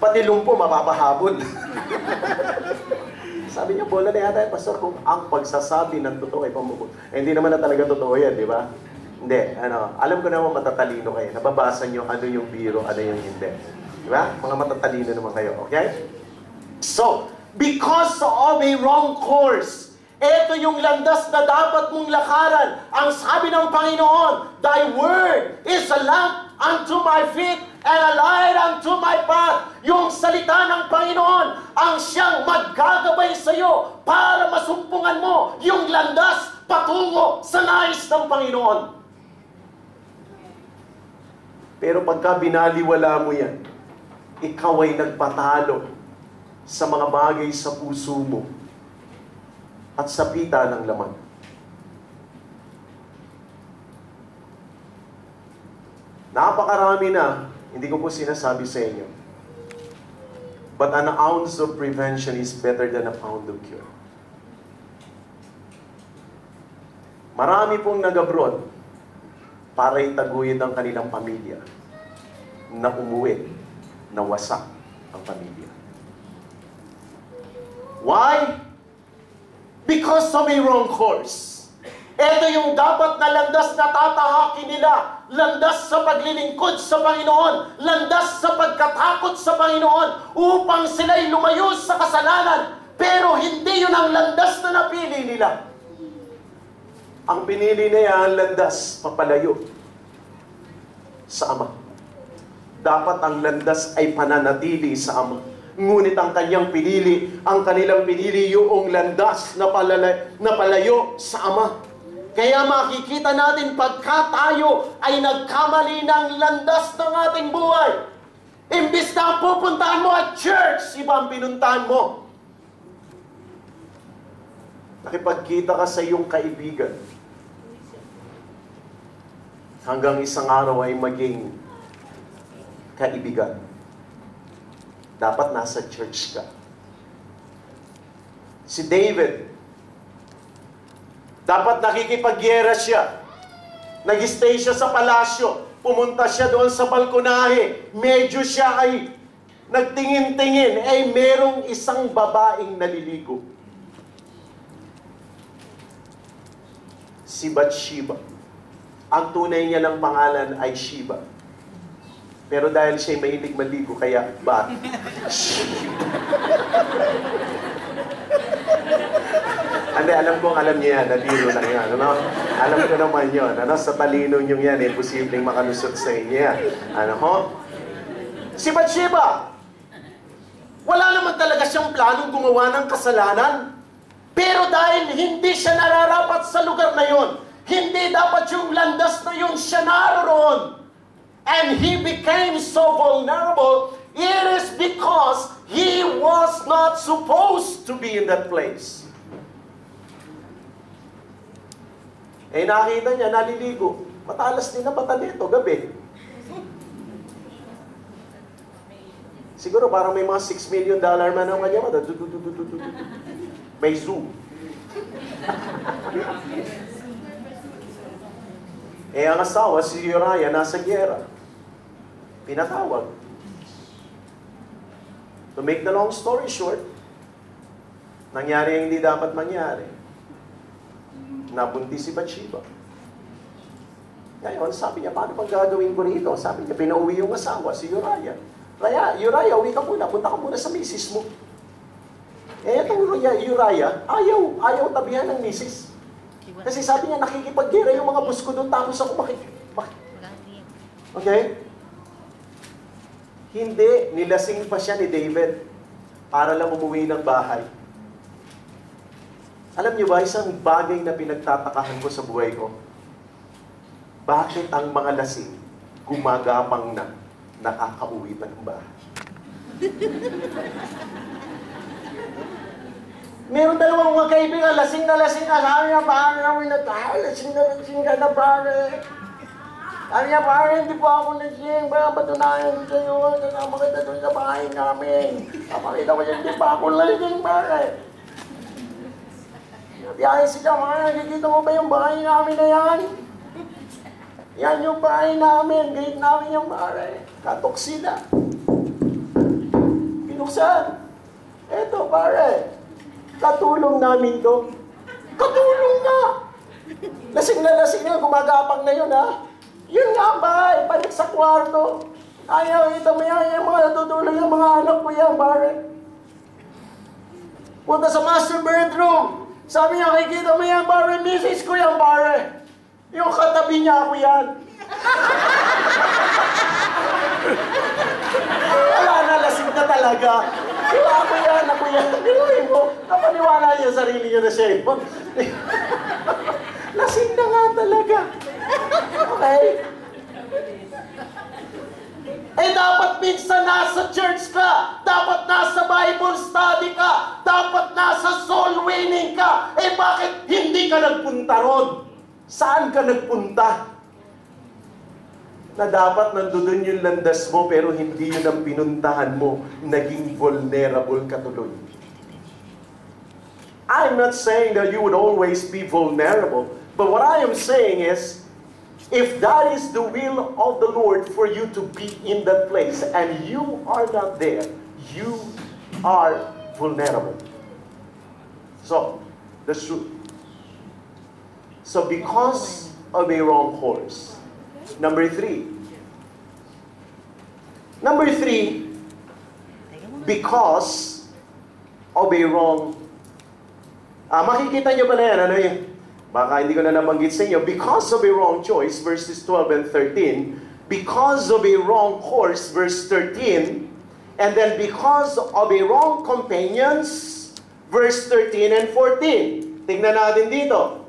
Pati lumpo mapapahabol. Sabi niya, bola na yata, Pastor, kung ang pagsasabi ng totoo ay pambubuo. Hindi naman na talaga totoo yan, di ba? Hindi, alam ko naman matatalino kayo. Nababasa niyo ano yung biro, ano yung hindi. Di ba? Mga matatalino naman kayo, okay? So, because of a wrong course, ito yung landas na dapat mong lakaran. Ang sabi ng Panginoon, Thy word is a lamp unto my feet and a light unto my path. Yung salita ng Panginoon ang siyang maggagabay sa iyo para masumpungan mo yung landas patungo sa nais ng Panginoon. Pero pagka binaliwala mo yan, ikaw ay nagpatalo sa mga bagay sa puso mo at sa pita ng laman. Napakarami na, hindi ko po sinasabi sa inyo. But an ounce of prevention is better than a pound of cure. Marami pong nag-abroad para itaguyod ang kanilang pamilya na umuwi, na wasak ang pamilya. Why? Because of a wrong course. Ito yung dapat na landas na tatahakin nila. Landas sa paglilingkod sa Panginoon. Landas sa pagkatakot sa Panginoon upang sila'y lumayo sa kasalanan. Pero hindi yun ang landas na napili nila. Ang pinili niya ang landas papalayo sa Ama. Dapat ang landas ay pananatili sa Ama. Ngunit ang kanilang pinili yung landas na palayo sa Ama. Kaya makikita natin pagka tayo ay nagkamali ng landas ng ating buhay. Imbis na pupuntahan mo at church, iba ang pinuntahan mo. Nakipagkita ka sa iyong kaibigan. Hanggang isang araw ay maging kaibigan. Dapat nasa church ka. Si David, dapat nakikipagyera siya. Nag-stay siya sa palasyo. Pumunta siya doon sa balkonahe. Medyo siya ay nagtingin-tingin. Ay merong isang babaeng naliligo. Si Bathsheba. Ang tunay niya lang pangalan ay Sheba. Pero dahil siya'y mahilig maligo, kaya Bath. Hindi, alam kong alam niya yan. Naliro lang yan. Ano? Alam ko naman yun. Ano? Sa talino nyo yan, imposibleng makalusot sa inyo yan. Ano ho? Si Bathsheba, wala naman talaga siyang planong gumawa ng kasalanan. Pero dahil hindi siya nararapat sa lugar na yon, hindi dapat yung landas na yun siya naroon. And he became so vulnerable, it is because he was not supposed to be in that place. Eh nakita niya, naliligo. Matalas din na bata dito, gabi. Siguro parang may mga $6 million man ang kanya mata. May zoo. Eh ang asawa, si Uriah, nasa gyera. Pinatawag. To make the long story short, nangyari ang hindi dapat mangyari. Nabuntis si Bathsheba. Ngayon, sabi niya, paano pang gagawin ko rito? Sabi niya, pinauwi yung asawa, si Uriah. Uriah, uwi ka muna, punta ka muna sa misis mo. Eh, itong Uriah, ayaw tabihan ng misis. Kasi sabi niya, nakikipaggera yung mga bus ko doon, tapos ako Okay? Hindi, nilasing pa siya ni David para lang umuwi ng bahay. Alam niyo ba, isang bagay na pinagtatakahan ko sa buhay ko? Bakit ang mga lasing gumagapang na nakakauwi pa ng bahay? Meron dalawang mga kaibigan, lasing na sabi niya, pare namin na tayo, lasing ka na pare. Sabi niya, pare, hindi po ako lasing, baka patunayan ko sa'yo, kasama kita doon sa bahay namin. Kapakita ko siya, hindi pa ako lasing, pare. Biyahe sila, mga nakikita mo ba yung bahay namin na yan? Yan yung bahay namin, gate namin yung pare. Katok sila. Pinuksan. Eto, pare. Katulong namin to. Katulong na! Lasing na, gumagapang na yun, ha? Yun nga ba, balik sa kwarto. Ayaw, ito mo yan, yung mga natutulong yung mga anak ko yan, pare. Punta sa master bedroom. Sabi niya, kikita mo yan, pare, misis ko yan, pare. Yung katabi niya ako yan. Wala na, lasing na talaga. Ako yan. Binuhin mo, kapaniwala niya sarili niya na siya yun. Lasing na nga talaga. Okay? Eh dapat minsan nasa church ka. Dapat nasa bahay Bible study ka. Dapat nasa soul winning ka. Eh bakit hindi ka nagpunta ron? Saan ka nagpunta? Na dapat nandoon yung landas mo pero hindi yun ang pinuntahan mo. Naging vulnerable ka tuloy. I'm not saying that you would always be vulnerable. But what I am saying is, if that is the will of the Lord for you to be in that place and you are not there, you are vulnerable. So, that's true. So, because of a wrong course. Number three, because of a wrong, makikita nyo ba na yan? Ano yun? Baka hindi ko na nabanggit sa inyo. Because of a wrong choice, verses 12 and 13. Because of a wrong course, verse 13. And then because of a wrong companions, verse 13 and 14. Tingnan natin dito.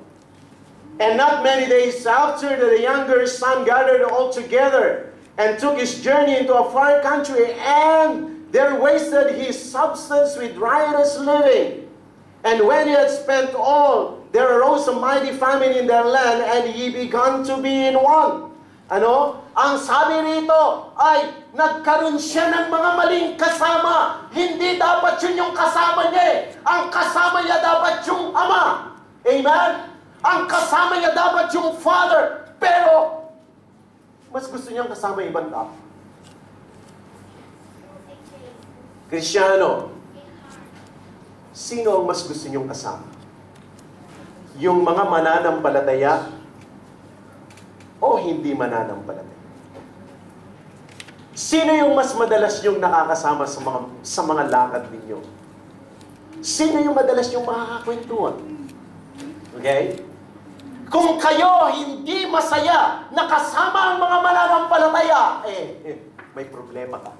And not many days after, the younger son gathered all together and took his journey into a far country, and there wasted his substance with riotous living. And when he had spent all, there arose a mighty famine in their land, and he began to be in want. Ano? Ang sabi rito ay nagkaroon siya ng mga maling kasama. Hindi dapat yun yung kasama niya. Ang kasama niya dapat yung ama. Amen? Ang kasama niya dapat yung father. Pero, mas gusto niyang kasama ibang tao. Kristiyano, sino ang mas gusto niyong kasama? Yung mga mananampalataya o hindi mananampalataya? Sino yung mas madalas yung nakakasama sa mga lakad ninyo? Sino yung madalas yung makakakwentuhan? Okay? Kung kayo hindi masaya nakasama ang mga mananampalataya, may problema ka.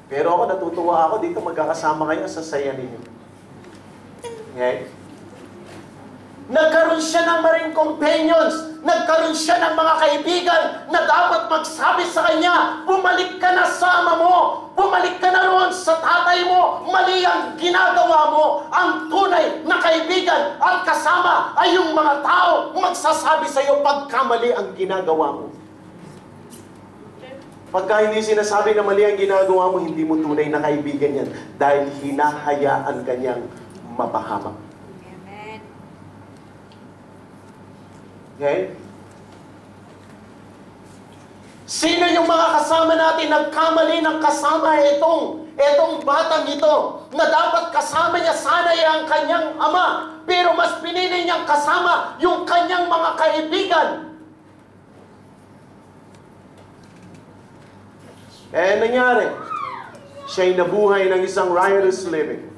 Pero ako, natutuwa ako dito, magkakasama kayo sa saya ninyo. Okay? Nagkaroon siya ng maring companions. Nagkaroon siya ng mga kaibigan na dapat magsabi sa kanya, bumalik ka na sa ama mo. Bumalik ka na roon sa tatay mo. Mali ang ginagawa mo. Ang tunay na kaibigan at kasama ay yung mga tao magsasabi sa iyo pagkamali ang ginagawa mo. Pagka hindi sinasabi na mali ang ginagawa mo, hindi mo tunay na kaibigan yan dahil hinahayaan kanyang mapahamak. Amen. Okay? Sino yung mga kasama natin nagkamali ng kasama itong batang ito na dapat kasama niya sana ang kanyang ama, pero mas pinili niyang kasama yung kanyang mga kaibigan. Nangyari, siya'y nabuhay ng isang riotous living.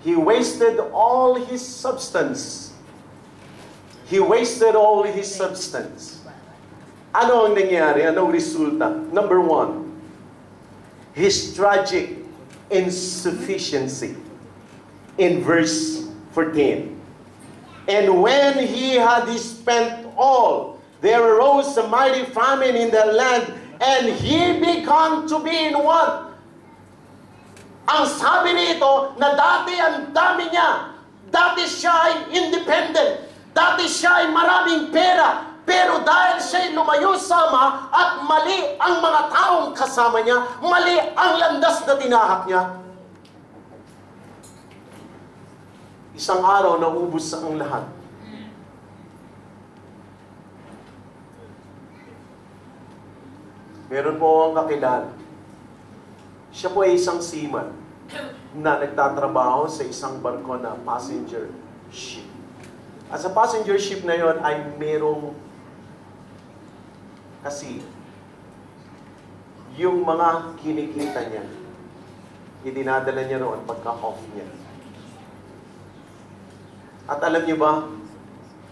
He wasted all his substance. He wasted all his substance. Ano ang nangyari? Anong resulta? Number one, his tragic insufficiency. In verse 14. And when he had spent all, there arose a mighty famine in the land, and he began to be in want. Ang sabi nito na dati ang dami niya. Dati siya ay independent. Dati siya ay maraming pera. Pero dahil siya'y lumayo sa ama at mali ang mga taong kasama niya, mali ang landas na tinahak niya, isang araw naubos ang lahat. Meron po ang kakilala. Siya po ay isang seaman na nagtatrabaho sa isang barko na passenger ship. At sa passenger ship na yon ay merong kasi yung mga kinikita niya, idinadala niya roon pagka-off niya. At alam niyo ba,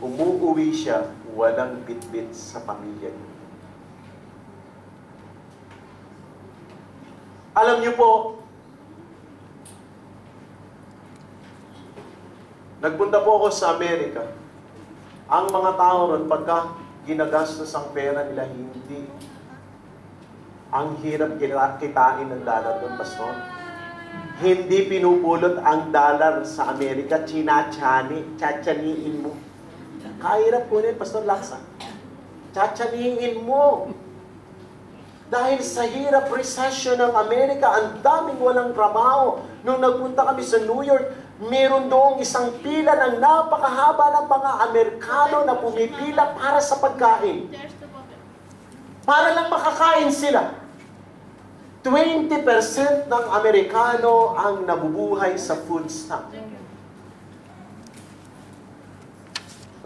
umuuwi siya, walang bitbit sa pamilya niya. Alam niyo po, nagpunta po ako sa Amerika. Ang mga tao ron, pagka ginagastos ang pera nila, hindi. Ang hirap kitain ng dalat doon, pastor. Hindi pinupulot ang dollar sa Amerika, tsatsaniin mo. Kahirap kunin, Pastor Laksa. Tsatsaniin mo. Dahil sa hirap recession ng Amerika, ang daming walang trabaho. Nung nagpunta kami sa New York, meron doong isang pila ng napakahaba ng mga Amerikano na pumipila para sa pagkain. Para lang makakain sila. 20% ng Amerikano ang nabubuhay sa food stamp.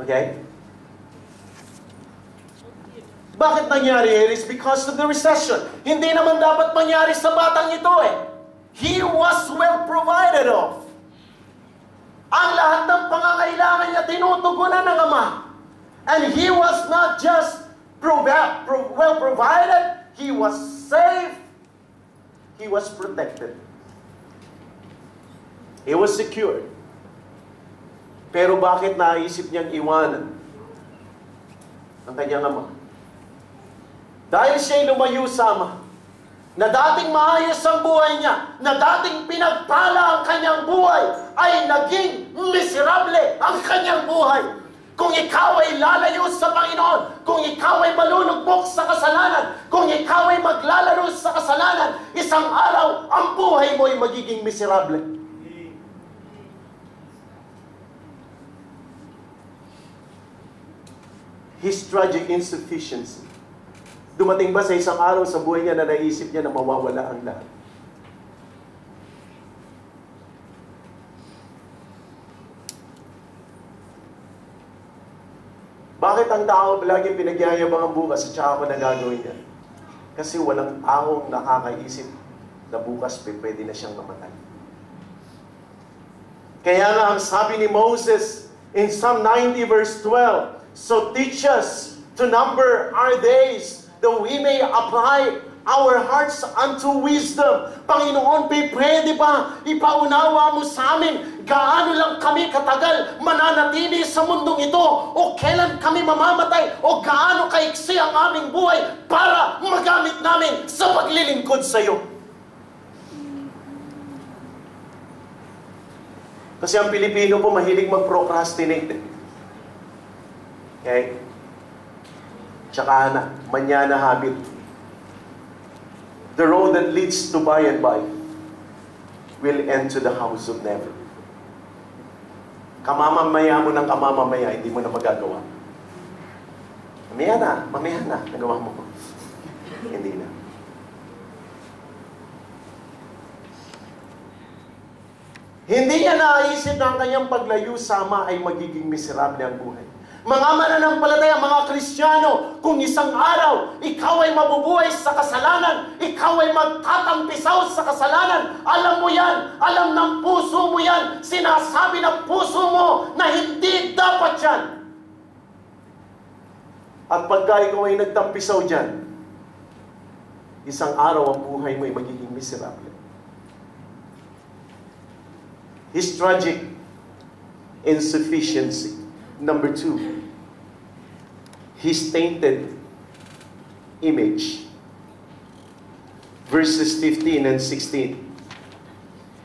Okay? Bakit nangyari? It is because of the recession. Hindi naman dapat mangyari sa batang ito eh. He was well provided of. Ang lahat ng pangangailangan niya tinutugunan ng Ama. And he was not just well provided, he was safe, he was protected. He was secured. Pero bakit naisip niyang iwanan ang kanyang ama? Dahil siya'y lumayo sa Ama, na dating maayos ang buhay niya, na dating pinagpala ang kanyang buhay, ay naging miserable ang kanyang buhay. Kung ikaw ay lalayo sa Panginoon, kung ikaw ay malulugbok sa kasalanan, kung ikaw ay maglalaro sa kasalanan, isang araw, ang buhay mo ay magiging miserable. His tragic insufficiency. Dumating ba sa isang araw sa buhay niya na naisip niya na mawawala ang lahat? Bakit ang tao laging pinagyayabang ang bukas at saka ako nagagawin yan? Kasi walang taong nakakaisip na bukas pwede na siyang mamatay. Kaya nga ang sabi ni Moses in Psalm 90 verse 12, so teach us to number our days that we may apply our hearts unto wisdom. Panginoon, pwede ba ipaunawa mo sa amin gaano lang kami katagal mananatili sa mundong ito o kailan kami mamamatay o gaano kaiksi ang aming buhay para magamit namin sa paglilingkod sa iyo. Kasi ang Pilipino po mahilig mag-procrastinate. Okay? Tsaka na, manyana habit. The road that leads to by and by will end to the house of never. Kamamamaya mo ng kamamamaya, hindi mo na magagawa. Mamaya na, nagawa mo ko. Hindi na. Hindi niya naisip na ang kanyang paglayo sa Ama ay magiging miserable ang buhay. Mga mananampalataya, mga Kristiyano, kung isang araw, ikaw ay mabubuhay sa kasalanan, ikaw ay magtatampisaw sa kasalanan, alam mo yan, alam ng puso mo yan, sinasabi ng puso mo na hindi dapat yan. At pagka ikaw ay nagtampisaw dyan, isang araw ang buhay mo ay magiging miserable. His tragic insufficiency. Number 2, his tainted image. Verses 15 and 16.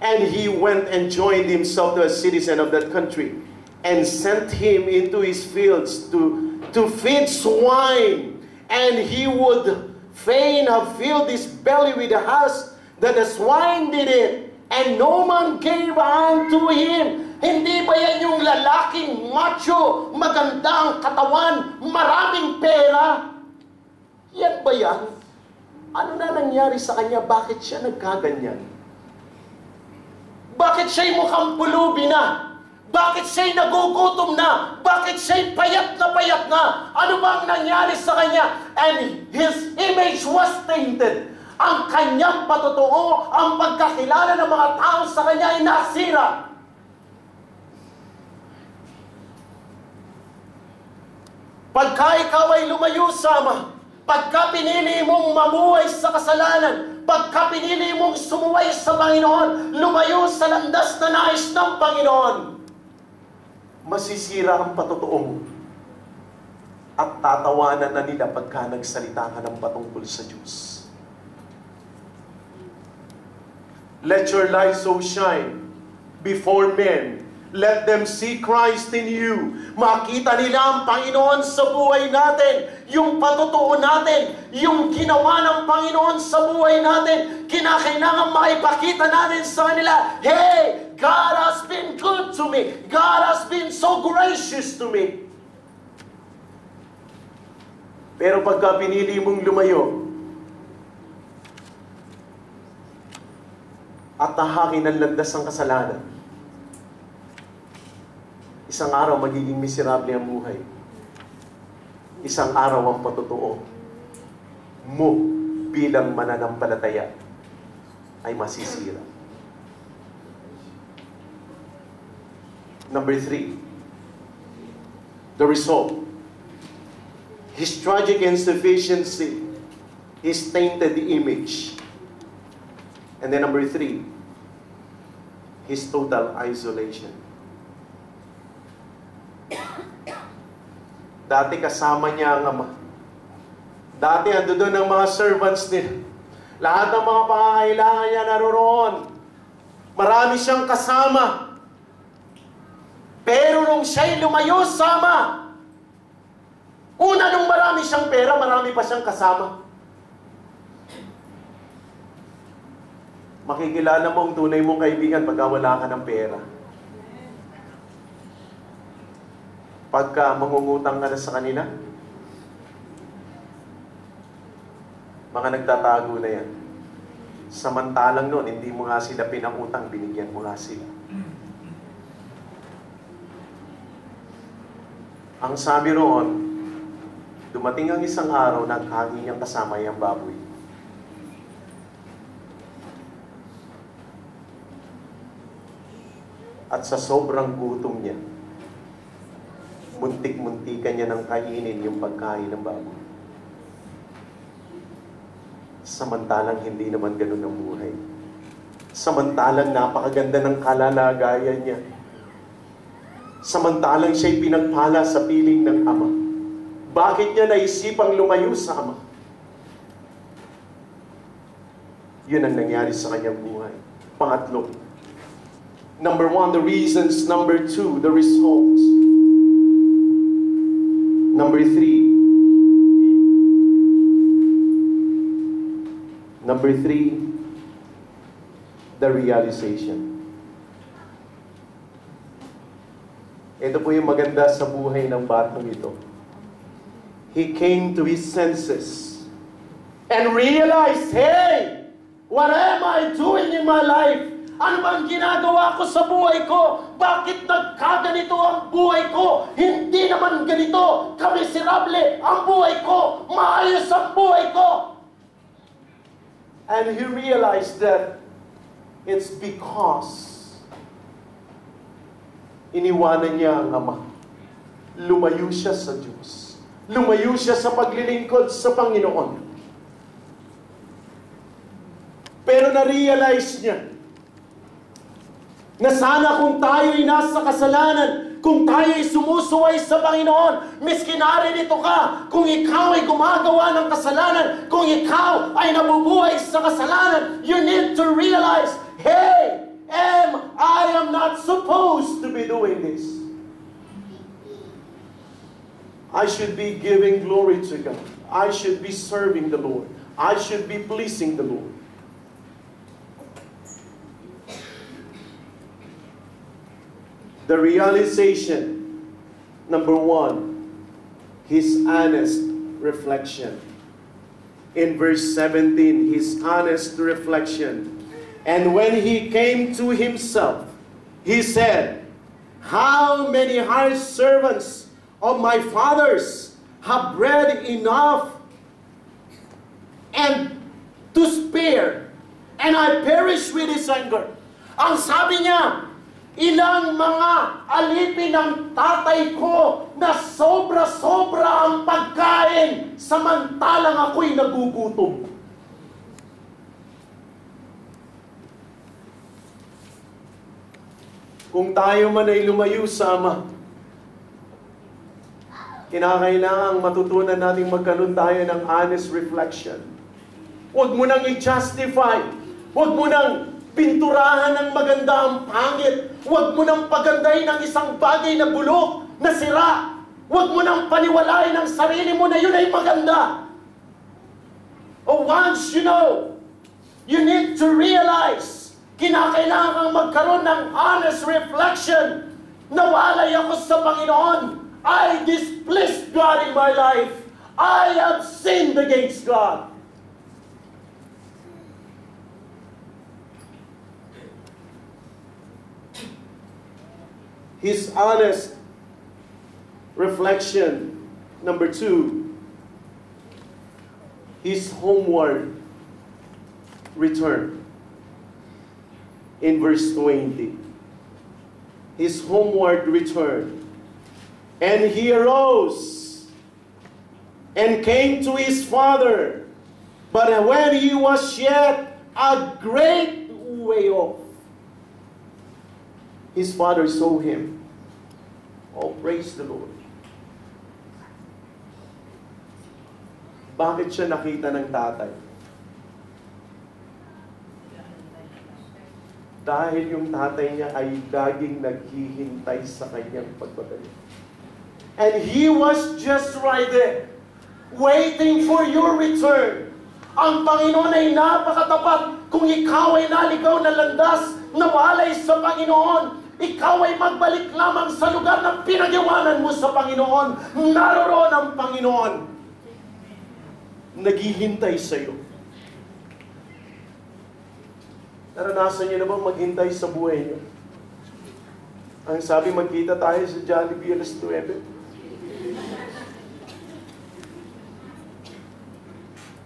And he went and joined himself to a citizen of that country, and sent him into his fields to feed swine. And he would fain have filled his belly with the husk that the swine did it, and no man gave unto him. Hindi ba yan yung lalaking macho, magandang katawan, maraming pera? Yan ba yan? Ano na nangyari sa kanya? Bakit siya nagkaganyan? Bakit siya'y mukhang pulubi na? Bakit siya'y nagugutom na? Bakit siya'y payat na? Ano ba ang nangyari sa kanya? And his image was tainted. Ang kanyang patotoo, ang pagkakilala ng mga tao sa kanya ay nasira. Pagka ikaw ay lumayo sa Ama, pagka pinili mong mamuhay sa kasalanan, pagka pinili mong sumuway sa Panginoon, lumayo sa landas na nais ng Panginoon, masisira ang patotoo mo. At tatawanan na nila pagka nagsalita ka ng patungkol sa Diyos. Let your light so shine before men. Let them see Christ in you. Makita nila ang Panginoon sa buhay natin. Yung patotoo natin. Yung ginawa ng Panginoon sa buhay natin. Kinakailangan maipakita natin sa kanila, hey, God has been good to me. God has been so gracious to me. Pero pagka pinili mong lumayo at tahakin ang landas ng kasalanan, isang araw magiging miserable ang buhay. Isang araw ang patotoo mo bilang mananampalataya ay masisira. Number 3, the result. His tragic insufficiency, his tainted image. And then number 3, his total isolation. Dati kasama niya ang ama. Dati ando doon ang mga servants nila. Lahat ng mga pangangailangan niya naroroon. Marami siyang kasama. Pero nung siya'y lumayo sa ama, una nung marami siyang pera, marami pa siyang kasama. Makikilala mo ang tunay mong kaibigan pagka wala ka ng pera. Pagka mangungutang ka na sa kanila, mga nagtatago na yan. Samantalang noon, hindi mo nga sila pinangutang, binigyan mo nga sila. Ang sabi roon, dumating ang isang araw, naghangin niyang kasama yung baboy. At sa sobrang gutom niya, muntik-muntikan niya ng kainin yung pagkain ng baboy. Samantalang hindi naman ganun ang buhay. Samantalang napakaganda ng kalalagayan niya. Samantalang siya'y pinagpala sa piling ng ama. Bakit niya naisipang lumayo sa ama? Yun ang nangyari sa kanyang buhay. Pangatlo, number 1, the reasons. Number 2, the results. Number 3, the realization. Ito po yung maganda sa buhay ng batang ito. He came to his senses and realized, hey, what am I doing in my life? Ano bang ginagawa ko sa buhay ko? Bakit nagkaganito ang buhay ko? Hindi naman ganito kamiserable ang buhay ko. Maayos ang buhay ko. And he realized that it's because iniwanan niya ang ama. Lumayo siya sa Diyos. Lumayo siya sa paglilingkod sa Panginoon. Pero na-realize niya na sana kung tayo'y nasa kasalanan, kung tayo'y sumusuway sa Panginoon, miski naririto ka, kung ikaw ay gumagawa ng kasalanan, kung ikaw ay nabubuhay sa kasalanan, you need to realize, hey, I am not supposed to be doing this. I should be giving glory to God. I should be serving the Lord. I should be pleasing the Lord. The realization, number 1, his honest reflection. In verse 17, his honest reflection. And when he came to himself, he said, how many hired servants of my father's have bread enough and to spare, and I perish with his hunger. Ang sabi niya, ilang mga alipin ng tatay ko na sobra-sobra ang pagkain samantalang ako'y nagugutom. Kung tayo man ay lumayo sa Ama, kinakailangang matutunan natin magkaroon tayo ng honest reflection. Huwag mo nang i-justify. Huwag mo nang Pinturahan ng maganda ang pangit. Huwag mo nang pagandahin ang isang bagay na bulok, na sira. Huwag mo nang paniwalain ang sarili mo na yun ay maganda. Once you know, you need to realize, kinakailangan kang magkaroon ng honest reflection. Nawalay ako sa Panginoon. I displeased God in my life. I have sinned against God. His honest reflection. Number 2, his homeward return. In verse 20. His homeward return. And he arose and came to his father. But when he was yet a great way off, his father saw him. Oh, praise the Lord. Bakit siya nakita ng tatay? Dahil yung tatay niya ay laging naghihintay sa kanyang pagbabalik. And he was just right there, waiting for your return. Ang Panginoon ay napakatapat. Kung ikaw ay naligaw na landas, nawalay sa Panginoon, ikaw ay magbalik lamang sa lugar ng pinag-iwanan mo sa Panginoon. Naroon ang Panginoon. Naghihintay sa iyo. Naranasan niyo na bang maghintay sa buhay niyo? Ang sabi, magkita tayo sa Jollibee alas 9.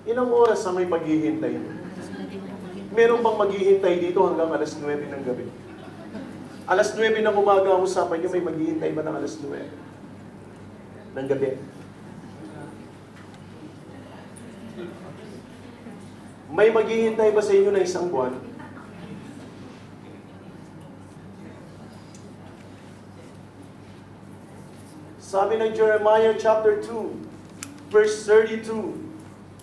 Ilang oras ang may maghihintay niyo? Meron bang maghihintay dito hanggang alas 9 ng gabi? Alas 9 ng umaga ang usapan niyo, may maghihintay ba ng alas 9 ng gabi? May maghihintay ba sa inyo na isang buwan? Sabi ng Jeremiah chapter 2, verse 32,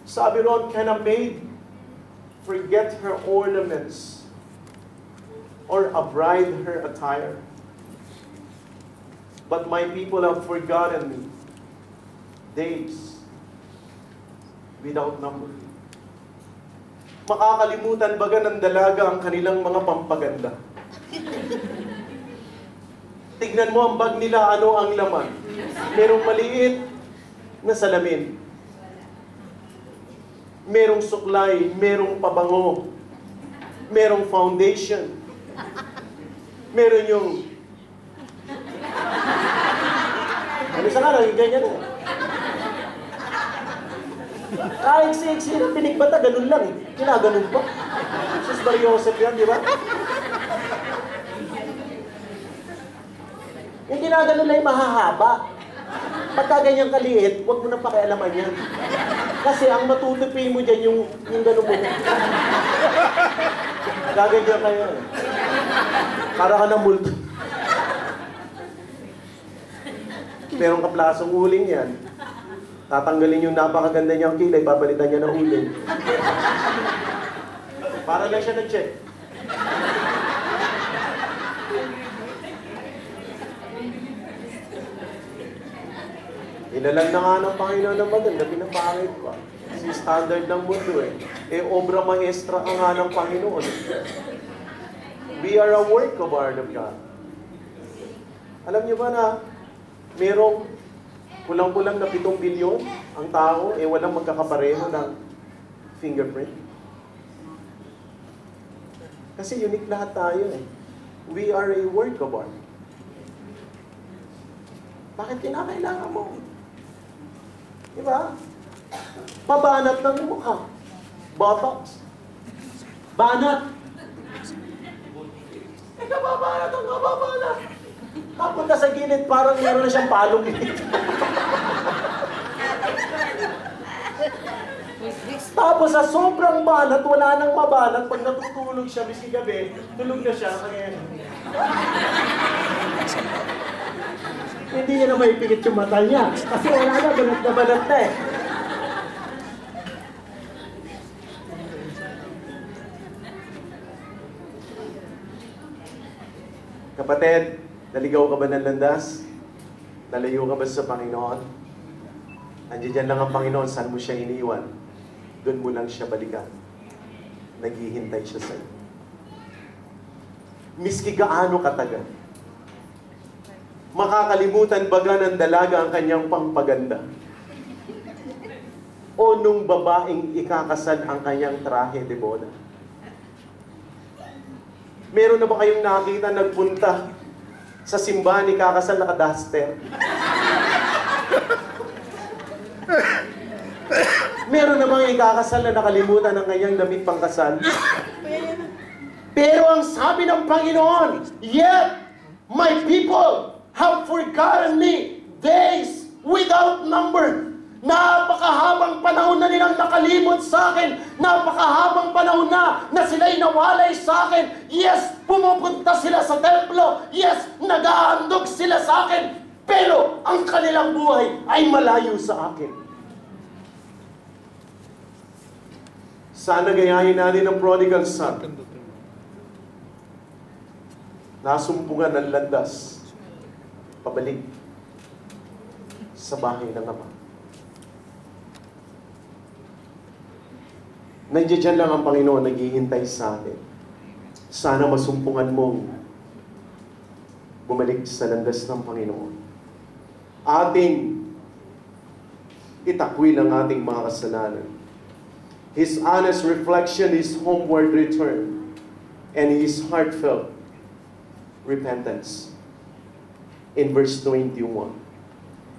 sabi ron, can a maid forget her ornaments, or a bride her attire? But my people have forgotten me, days without number. Makakalimutan baga ng dalaga ang kanilang mga pampaganda. Tignan mo ang bag nila, ano ang laman. Merong maliit na salamin. Merong suklay, merong pabango, merong foundation, meron yung... Ano sa nga, ganyan na. Kahit si na pinigbata, ganun lang. Kinaganon pa. Sus Joseph yan, di ba? Yung ginaganon lang yung mahahaba. Pagka ganyang kaliit, huwag mo na pakialaman yan. Kasi ang matutupi mo dyan yung ganun mo. Gaganyan kayo eh. Para ka na multo. Merong kaplasong uling yan. Tatanggalin yung napakaganda niyang kilay, papalitan niya ng uling. Para lang siya nag-check. Inalan na nga ng Panginoon ng maganda, pinapangit pa. Kasi standard ng mundo eh. Obra maestra ang nga ng Panginoon. We are a work of art of God. Alam niyo ba na merong kulang-kulang na 7 bilyon ang tao, walang magkakapareho ng fingerprint? Kasi unique lahat tayo eh. We are a work of art. Bakit kinakailangan mo? Diba? Pabanat ng mukha. Botox. Banat. Kababanat ang kababanat. Kapunta sa gilid, parang meron na siyang palong gilid. Tapos sa sobrang banat, wala nang mabanat. Pag natutulog siya, bisi gabi, tulog na siya. Kaya... Hindi niya na maipikit yung mata niya. Kasi wala na, banat na banat na eh. Kapatid, naligaw ka ba ng landas? Nalayo ka ba sa Panginoon? Andiyan lang ang Panginoon, saan mo siya iniwan? Doon mo lang siya balikan. Naghihintay siya sa'yo. Miski gaano katagal. Makakalimutan baga ng dalaga ang kanyang pangpaganda? O nung babaeng ikakasal ang kanyang trahe de boda? Meron na ba kayong nakita nagpunta sa simbahan ikakasal naka-duster? Meron na bang ikakasal na nakalimutan ng kanyang damit pangkasal? Pero ang sabi ng Panginoon, yet my people have forgotten me days without number. Napakahabang panahon na nilang nakalimot sa akin. Napakahabang panahon na sila'y nawalay sa akin. Yes, pumupunta sila sa templo. Yes, nag-aandog sila sa akin. Pero ang kanilang buhay ay malayo sa akin. Sana gayahin natin ang prodigal son. Nasumpungan ng landas. Pabalik sa bahay ng Ama. Nandiyan lang ang Panginoon, naghihintay sa atin. Sana masumpungan mong bumalik sa landas ng Panginoon. Ating itakwil ang ating mga kasalanan. His honest reflection is homeward return and His heartfelt repentance. In verse 21.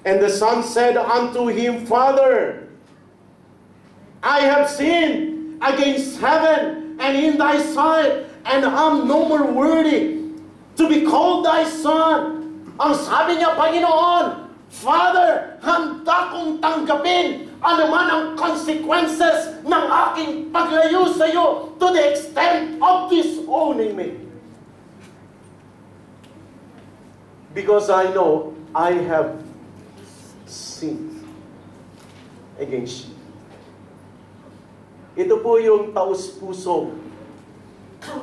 And the son said unto him, Father, I have sinned against heaven and in thy sight, and am no more worthy to be called thy son. Ang sabi niya, Panginoon, Father, handa kong tanggapin anuman ang consequences ng aking paglayo sa iyo to the extent of disowning me. Because I know I have sinned against you. Ito po yung taus-pusong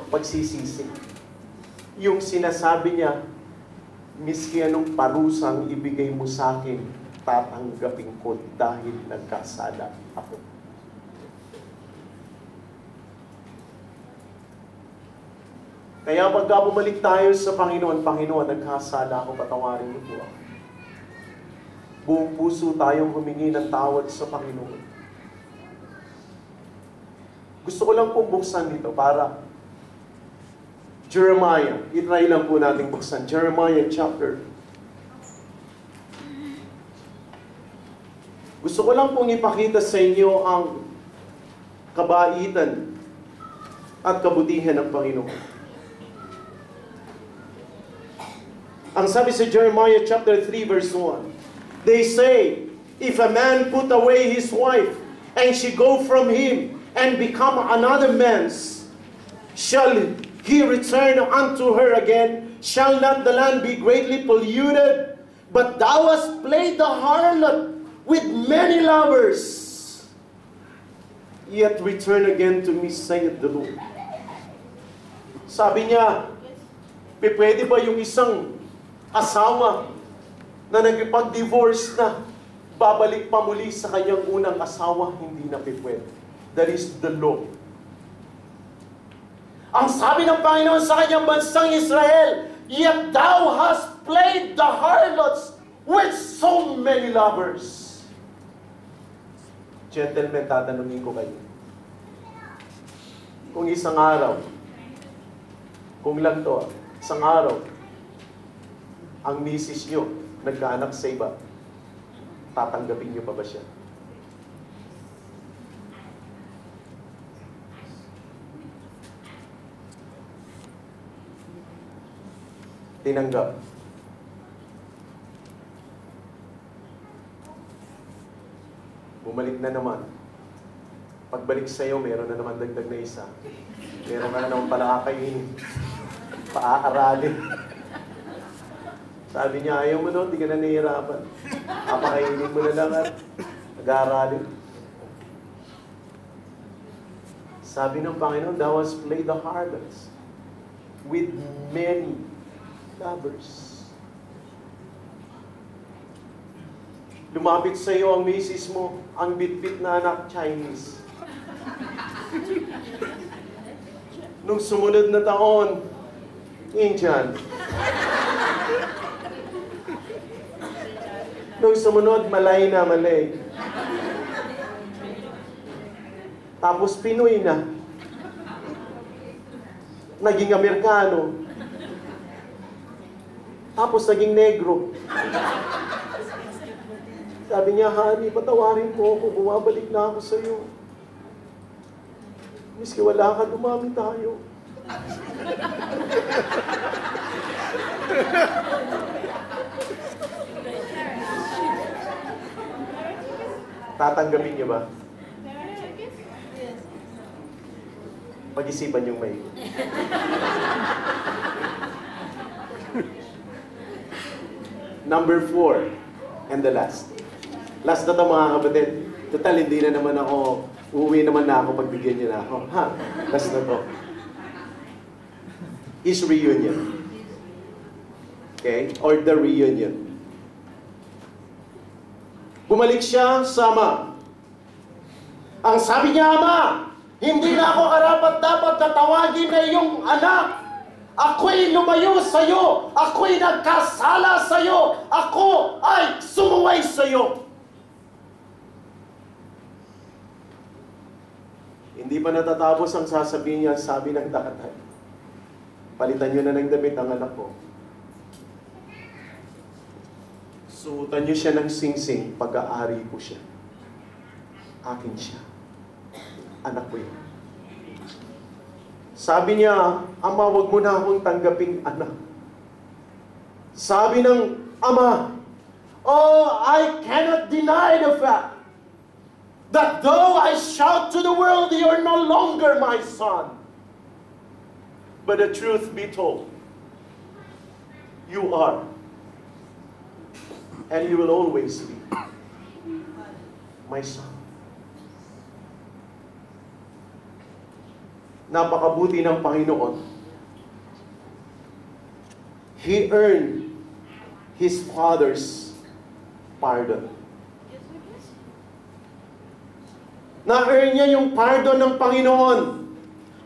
pagsisisi. Yung sinasabi niya, miski anong parusang ibigay mo sa akin, tatanggapin ko dahil nagkasala ako. Kaya pagka bumalik tayo sa Panginoon, Panginoon, nagkasala ako, patawarin niyo po ako. Buong puso tayong humingi ng tawad sa Panginoon. Gusto ko lang pong buksan dito para Jeremiah. I-try lang po natin buksan. Jeremiah chapter. Gusto ko lang pong ipakita sa inyo ang kabaitan at kabutihan ng Panginoon. Ang sabi sa Jeremiah chapter 3 verse 1. They say, if a man put away his wife and she go from him, and become another man's, shall he return unto her again? Shall not the land be greatly polluted? But thou hast played the harlot with many lovers. Yet return again to me, saith the Lord. Sabi niya, pwede ba yung isang asawa na nagpag-divorce na, babalik pa muli sa kanyang unang asawa? Hindi na pwede. That is the law. Ang sabi ng Panginoon sa kanyang bansang Israel, yet thou hast played the harlots with so many lovers. Gentlemen, tatanungin ko kayo. Kung isang araw, kung lang to, isang araw, ang misis nyo nagkaanak sa iba, tatanggapin nyo pa ba siya? Tinanggap. Bumalik na naman. Pagbalik sa'yo, meron na naman dagdag na isa. Meron ka na naman pala kakainin. Paaaralin. Sabi niya, ayaw mo no, di ka na nahihirapan. Apakainin mo na lang at nag-aaralin. Sabi ng Panginoon, thou hast played the harlots with many lovers. Lumapit sa iyo ang misis mo, ang bitbit na anak, Chinese. Nung sumunod na taon, Indian. Nung sumunod, Malay na Malay. Tapos Pinoy na. Naging Amerikano. Tapos naging negro. Sabi niya, honey, patawarin mo ako, bumabalik na ako sa iyo. Miski wala ka, dumami tayo. Tatanggapin niyo ba? Pag-isipan niyong may. Number 4, and the last. Last na ito mga kapatid. Total, hindi na naman ako, uuwi naman na ako, pagbigyan niyo na ako. Ha? Last na ito. His reunion. Okay? Or the reunion. Bumalik siya sa ama. Ang sabi niya, Ama, hindi na ako karapat-dapat na tawagin na iyong anak. Ako'y lumayo sa iyo. Ako'y nagkasala sa iyo. Ako ay sumuway sa iyo. Hindi pa natatapos ang sasabihin niya, sabi ng tatay. Palitan niyo na ng damit ang anak ko. Suotan niyo siya ng singsing, pag-aari ko siya. Akin siya. Anak ko yun. Sabi niya, Ama, wag mo na akong tanggaping anak. Sabi ng ama, oh, I cannot deny the fact that though I shout to the world, you are no longer my son. But the truth be told, you are. And you will always be my son. Napakabuti ng Panginoon. He earned his father's pardon. Na-earn niya yung pardon ng Panginoon.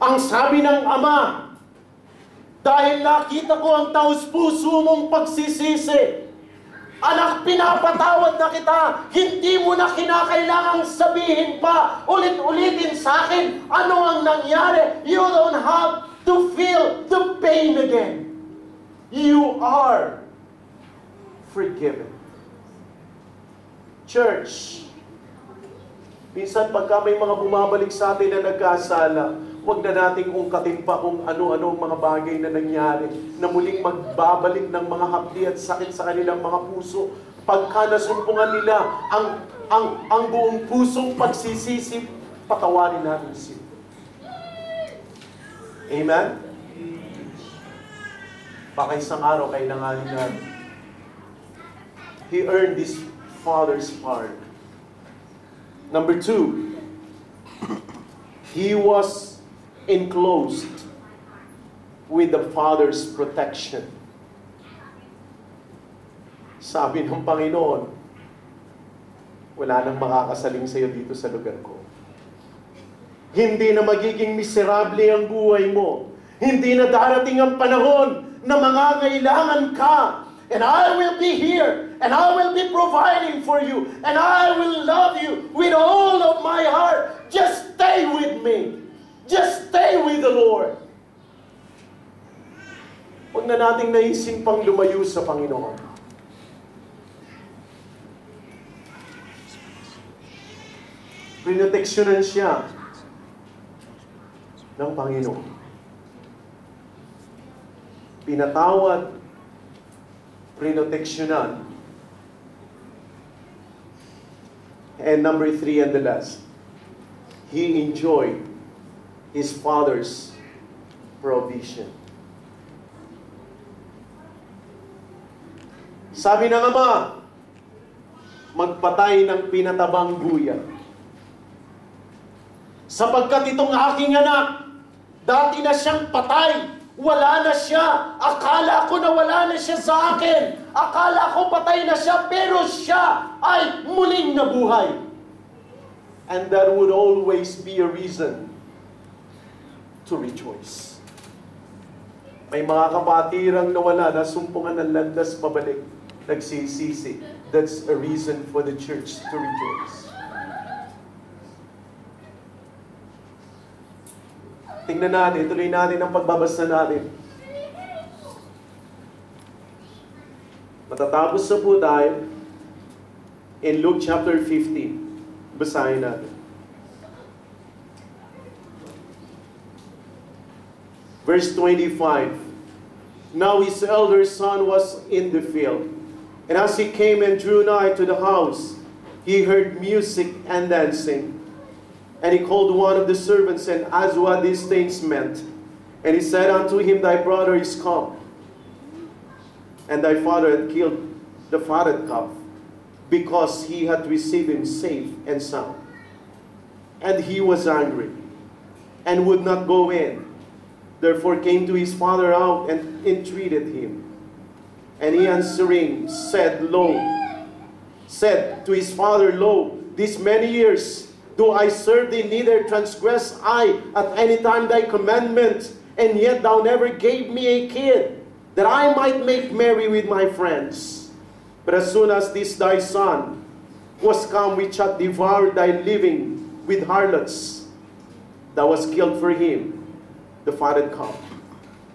Ang sabi ng Ama, dahil nakita ko ang taus-puso mong pagsisisi, anak, pinapatawad na kita. Hindi mo na kinakailangang sabihin pa, ulit-ulitin sa akin, ano ang nangyari. You don't have to feel the pain again. You are forgiven. Church, minsan pagka may mga bumabalik sa atin na nagkasala, huwag na nating ungkatin pa kung ano-ano mga bagay na nangyari, na muling magbabalik ng mga hapdi at sakit sa kanilang mga puso. Pagka nasumpungan nila ang buong pusong pagsisisi, patawarin natin sila. Amen? Baka isang araw kailanganin natin. He earned his father's pardon. Number 2, he was enclosed with the Father's protection. Sabi ng Panginoon, wala nang makakasaling sa iyo dito sa lugar ko. Hindi na magiging miserable ang buhay mo. Hindi na darating ang panahon na mangangailangan ka. And I will be here, and I will be providing for you, and I will love you with all of my heart. Just stay with me. Just stay with the Lord. Huwag na nating naising pang lumayo sa Panginoon. Pinoteksyonan siya ng Panginoon. Pinatawad, pinoteksyonan. And number 3 and the last, he enjoyed his father's provision. Sabi ng ama, magpatay ng pinatabang guya. Sapagkat itong aking anak, dati na siyang patay, Wala na siya. Akala ko na wala na siya sa akin. Akala ko patay na siya, pero siya ay muling nabuhay. And that would always be a reason to rejoice. May mga kapatirang nawala, nasumpungan ng landas pabalik, nagsisisi. That's a reason for the church to rejoice. Tingnan natin, tuloy natin ang pagbabasa natin. Matatapos na po tayo in Luke chapter 15. Basahin natin. Verse 25. Now his elder son was in the field, and as he came and drew nigh to the house, he heard music and dancing. And he called one of the servants and asked what these things meant. And he said unto him, Thy brother is come, and thy father had killed the fatted calf, because he had received him safe and sound. And he was angry, and would not go in. Therefore came to his father out, and entreated him. And he answering said to his father, Lo, these many years do I serve thee, neither transgress I at any time thy commandment, and yet thou never gave me a kid, that I might make merry with my friends. But as soon as this thy son was come, which hath devoured thy living with harlots, thou wast killed for him the fatted calf.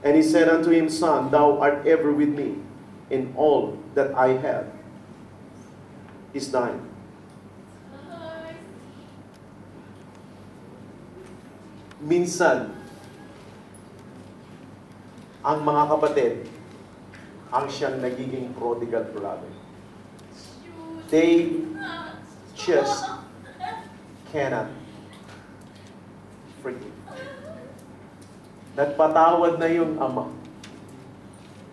And he said unto him, Son, thou art ever with me, in all that I have is thine. Minsan, ang mga kapatid, ang siyang nagiging prodigal brother. They just cannot forgive. Nagpatawad na yung ama.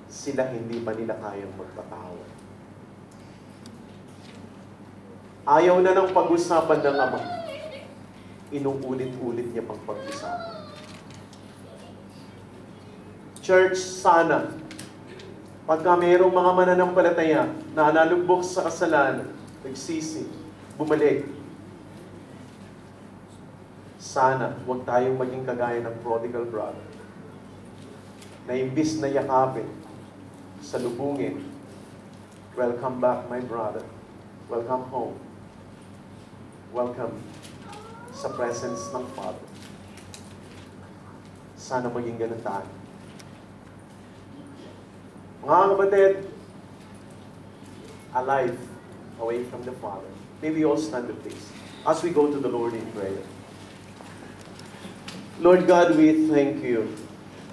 Sila hindi pa nila kayang magpatawad. Ayaw na ng pag-usapan ng ama. Inuulit-ulit niya pang pag-usapan. Church, sana, pagka mayroong mga mananampalataya na nalubog sa kasalanan, nagsisi, bumalik, sana, huwag tayong maging kagaya ng prodigal brother, na imbis na yakapin, salubungin, welcome back, my brother. Welcome home. Welcome sa presence ng Father. Sana maging ganun tayo. Mga kapatid, a life away from the Father. May we all stand to please as we go to the Lord in prayer. Lord God, we thank you.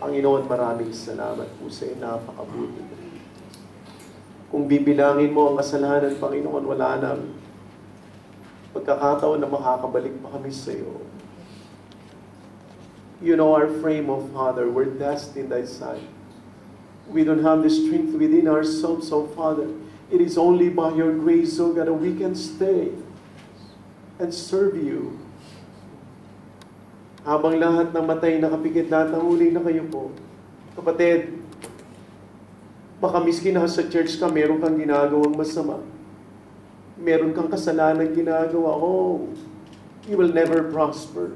Panginoon, maraming salamat po sa iyo. Napakabuti. Kung bibilangin mo ang kasalanan, Panginoon, wala nang pagkakataon na makakabalik pa kami sa iyo. You know our frame, O Father. We're dust in thy sight. We don't have the strength within ourselves, O Father. It is only by your grace, O God, that we can stay and serve you. Habang lahat ng matay nakapikit, natahuli na kayo po. Kapatid, baka miskin na sa church ka, meron kang ginagawang masama. Meron kang kasalanan ginagawa. Oh, you will never prosper.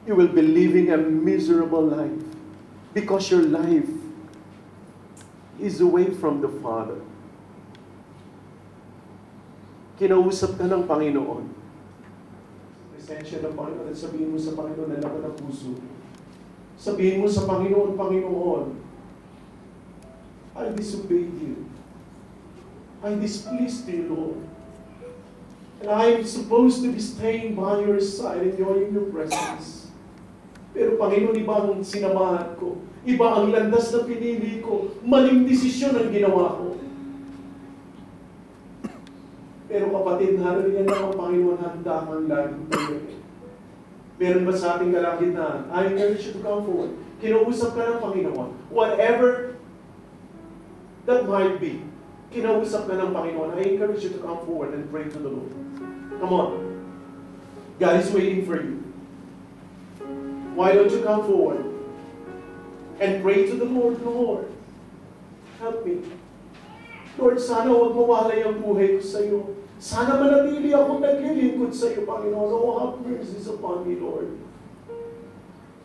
You will be living a miserable life because your life is away from the Father. Kinausap ka ng Panginoon. Presensya ng Panginoon at sabihin mo sa Panginoon na laman ng puso. Sabihin mo sa Panginoon, Panginoon, I disobeyed you. I displeased you, Lord. And I am supposed to be staying by your side, enjoying your presence. Pero Panginoon, iba ang sinamahan ko. Iba ang landas na pinili ko. Maling desisyon ang ginawa ko. Pero kapatid, hariyan lang ang Panginoon, handa kang laging pagdating. Meron ba sa ating kalagitnaan? I encourage you to come forward. Kinausap ka ng Panginoon. Whatever that might be, kinausap ka ng Panginoon. I encourage you to come forward and pray to the Lord. Come on. God is waiting for you. Why don't you come forward? and pray to the Lord, Lord, help me. Lord, sana huwag mawalay ang buhay ko sa iyo. Sana manatili akong naglilingkod sa iyo, Panginoon. Oh, have mercy upon me, Lord.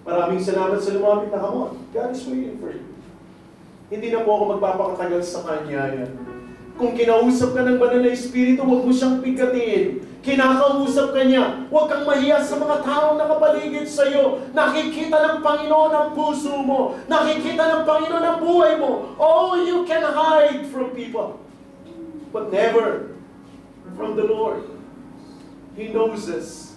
Maraming salamat sa lumapit na kamon. God is waiting for you. Hindi na po ako magpapakatagal sa Kanya yan. Kung kinausap ka ng banal na Espiritu, huwag mo siyang pigatiin. Kinakausap ka niya. Huwag kang mahiya sa mga taong nakapaligid sa iyo. Nakikita ng Panginoon ang puso mo. Nakikita ng Panginoon ang buhay mo. Oh, you can hide from people. But never from the Lord. He knows us.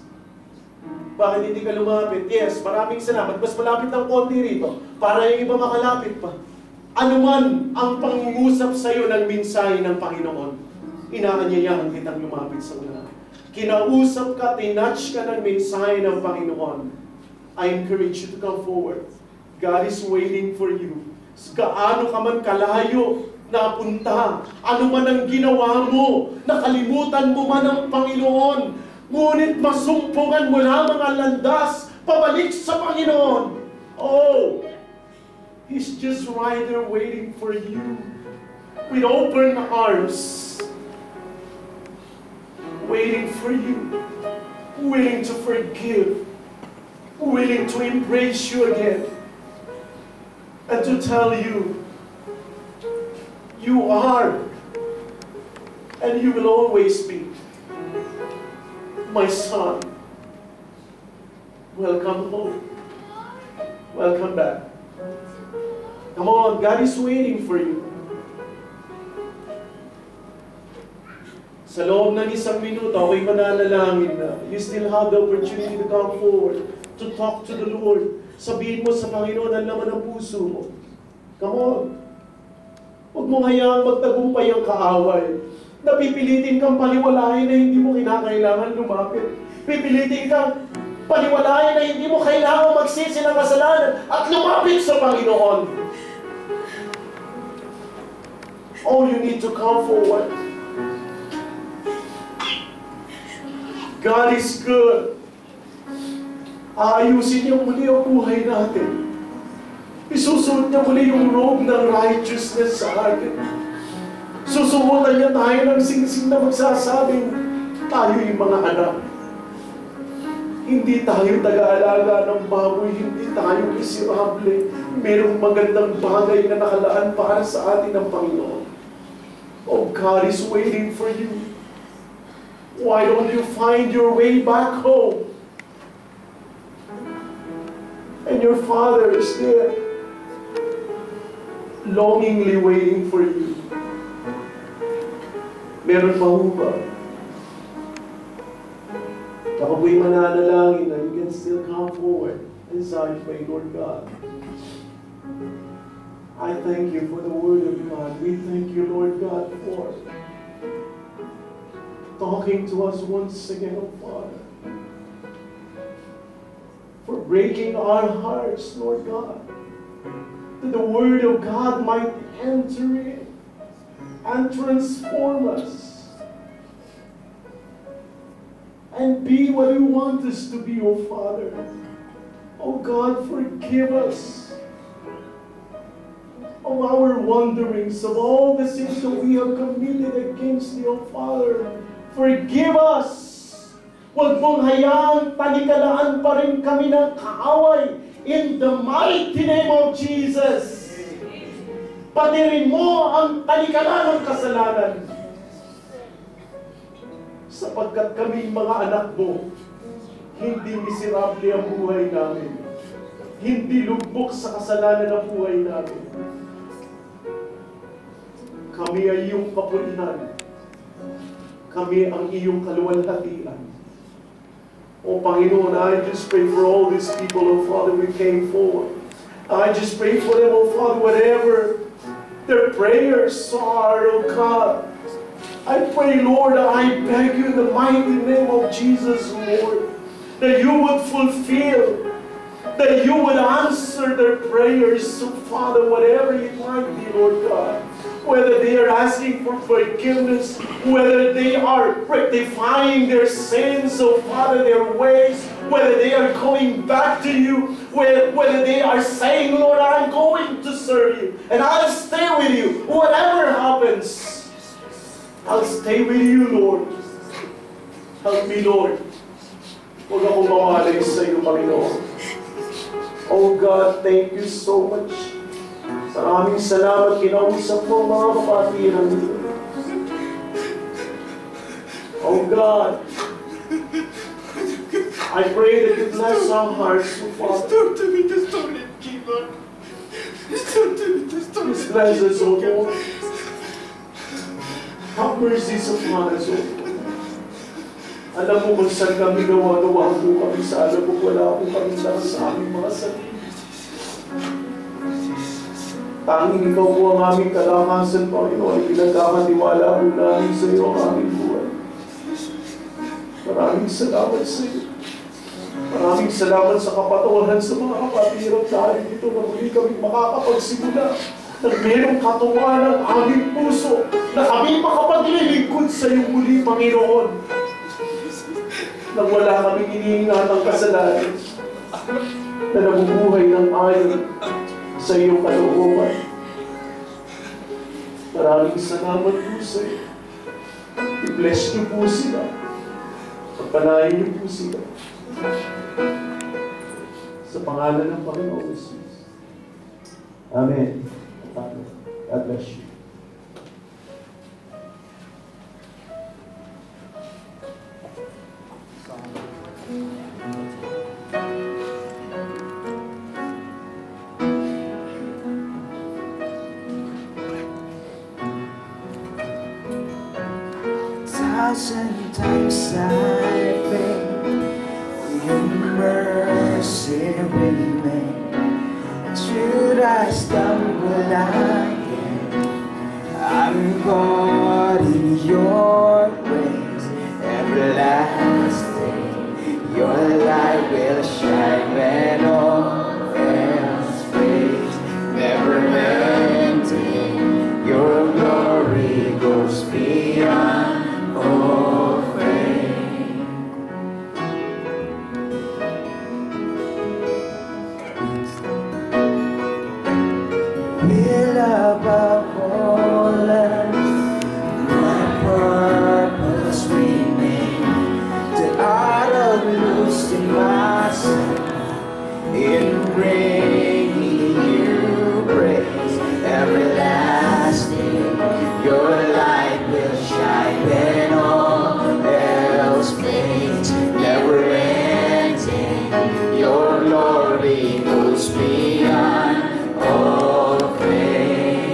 Bakit hindi ka lumapit? Yes, maraming salamat. Mas malapit ng konti rito para yung iba makalapit pa. Ano man ang pangungusap sa iyo ng mensahe ng Panginoon, inaanyayahan kitang lumapit sa una. Kinausap ka, tinouch ka ng mensahe ng Panginoon. I encourage you to come forward. God is waiting for you. Gaano ka man kalayo napunta, ano man ang ginawa mo, nakalimutan mo man ang Panginoon, ngunit masumpungan mo lamang ang landas, pabalik sa Panginoon. Oh! He's just right there waiting for you with open arms, waiting for you, willing to forgive, willing to embrace you again, and to tell you, you are, and you will always be, my son. Welcome home. Welcome back. Come on, God is waiting for you. Sa loob ng isang minuto, ako'y mananalangin na you still have the opportunity to come forward, to talk to the Lord. Sabihin mo sa Panginoon ang laman ng puso mo. Come on. Huwag mo hayaang magtagumpay ang kaaway. Napipilitin kang paliwalain na hindi mo kinakailangan lumapit. Pipilitin kang paliwalain na hindi mo kailangan magsisi ng kasalanan at lumapit sa Panginoon. Oh, you need to come forward. God is good. Aayusin niya muli ang buhay natin. Isusuot niya muli yung robe ng righteousness sa atin. Susuotan niya tayo ng singsing na magsasabing, tayo yung mga anak. Hindi tayo taga-alaga ng baboy, hindi tayo miserable. Merong magandang bagay na nakalaan para sa atin ng Panginoon. Oh, God is waiting for you. Why don't you find your way back home? And your Father is there, longingly waiting for you. Meron pa ho ba? Ako po'y mananalangin na you can still come forward and say, pray, Lord God. I thank you for the Word of God. We thank you, Lord God, for talking to us once again, oh Father. For breaking our hearts, Lord God, that the Word of God might enter in and transform us and be what you want us to be, oh Father. Oh God, forgive us of our wanderings, of all the sins that we have committed against thee, oh Father. Forgive us. Huwag mong hayaang talikalaan pa rin kami ng kaaway. In the mighty name of Jesus. Padirin mo ang talikalan ng kasalanan. Sapagkat kami mga anak mo, hindi miserable ang buhay namin. Hindi lubok sa kasalanan ang buhay namin. Kami ay iyong kapulihan. Kami ang iyong kaluwalhatian. O Panginoon, I just pray for all these people, oh Father, we came forward. I just pray for them, oh Father, whatever their prayers are, oh God. I pray, Lord, I beg you in the mighty name of Jesus, Lord, that you would fulfill, that you would answer their prayers, so Father, whatever it might be, Lord God. Whether they are asking for forgiveness, whether they are rectifying their sins, oh Father, their ways, whether they are going back to you, when they are saying, Lord, I'm going to serve you, and I'll stay with you, whatever happens, I'll stay with you, Lord. Help me, Lord. Huwag akong mamalay sa iyo, Panginoon. Oh God, thank you so much. Maraming salamat, kinausap mo mga kapatiran dito. Oh God, I pray that you bless our hearts, Father. Please bless us, O Lord. Have mercy upon us, O Lord. Alam mo kung saan kami gawa-gawa po kami sa alam mo, wala po kami lakas sa aming mga sarili. Tanging ikaw po ang aming kalakasan, Panginoon. Pinagkakatiwala po namin sa iyo ang aming buhay. Maraming salamat sa iyo. Maraming salamat sa kapatawaran sa mga kapatiran dahil dito na muli kami makakapagsimula ng merong katungan ng aming puso na kami makapaglilingkod sa iyo muli, Panginoon. Nang wala kaming iniingat ang kasalanan na nabubuhay ng ayon sa iyong kalooban. Maraming salamat po sa iyo. I-bless niyo po sila. Pagpalain niyo po sila. Sa pangalan ng Panginoon Jesus. Amen. God bless you. Thousand times I failed, your mercy remains. Should I stumble again, I'm caught in your grace. Everlasting, your light will shine when all else fades. Never ending, your glory goes beyond all fame. Will above all else, my purpose remain, that I don't lose in myself in bringing you praise. Everlasting, your light will shine when all else fades. Never ending, your glory goes beyond all fame.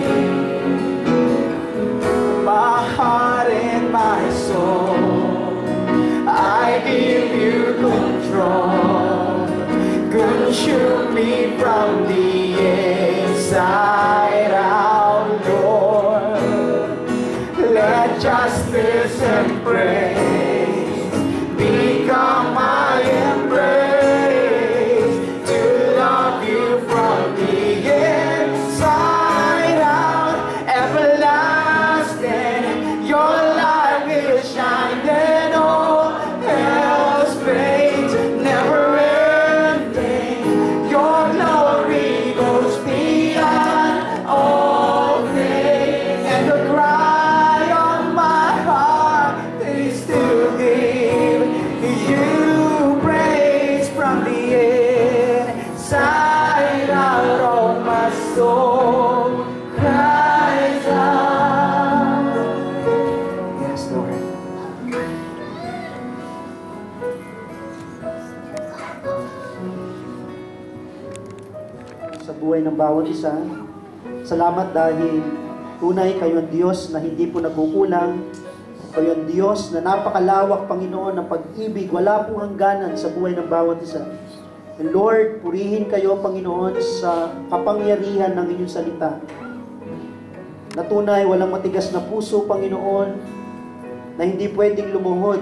My heart and my soul, I give you control. Consume me from the inside out, Lord. Let justice and praise become my embrace, to love you from the inside out. Everlasting, your light will shine then all else fades. Never ending, your glory goes beyond all fame. And the cry of my heart is to give you praise from the inside out. All my soul cries out. Yes, Lord. Sa buhay ng bawat isa, salamat dahil tunay kayo ang Diyos na hindi po nagkukulang. Kayo ang Diyos na napakalawak, Panginoon, ng pag-ibig. Wala pong hangganan sa buhay ng bawat isa. And Lord, purihin kayo, Panginoon, sa kapangyarihan ng inyong salita. Na tunay, walang matigas na puso, Panginoon, na hindi pwedeng lumuhod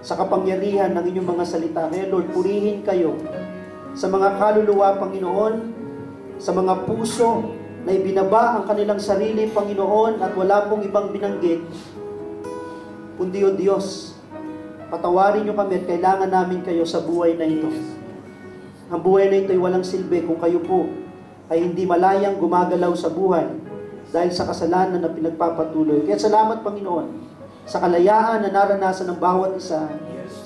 sa kapangyarihan ng inyong mga salita. Kaya Lord, purihin kayo sa mga kaluluwa, Panginoon, sa mga puso na ibinaba ang kanilang sarili, Panginoon, at wala pong ibang binanggit, kundi o Diyos, patawarin niyo kami at kailangan namin kayo sa buhay na ito. ang buhay na ito ay walang silbi kung kayo po ay hindi malayang gumagalaw sa buhay dahil sa kasalanan na pinagpapatuloy. Kaya salamat, Panginoon, sa kalayaan na naranasan ng bawat isa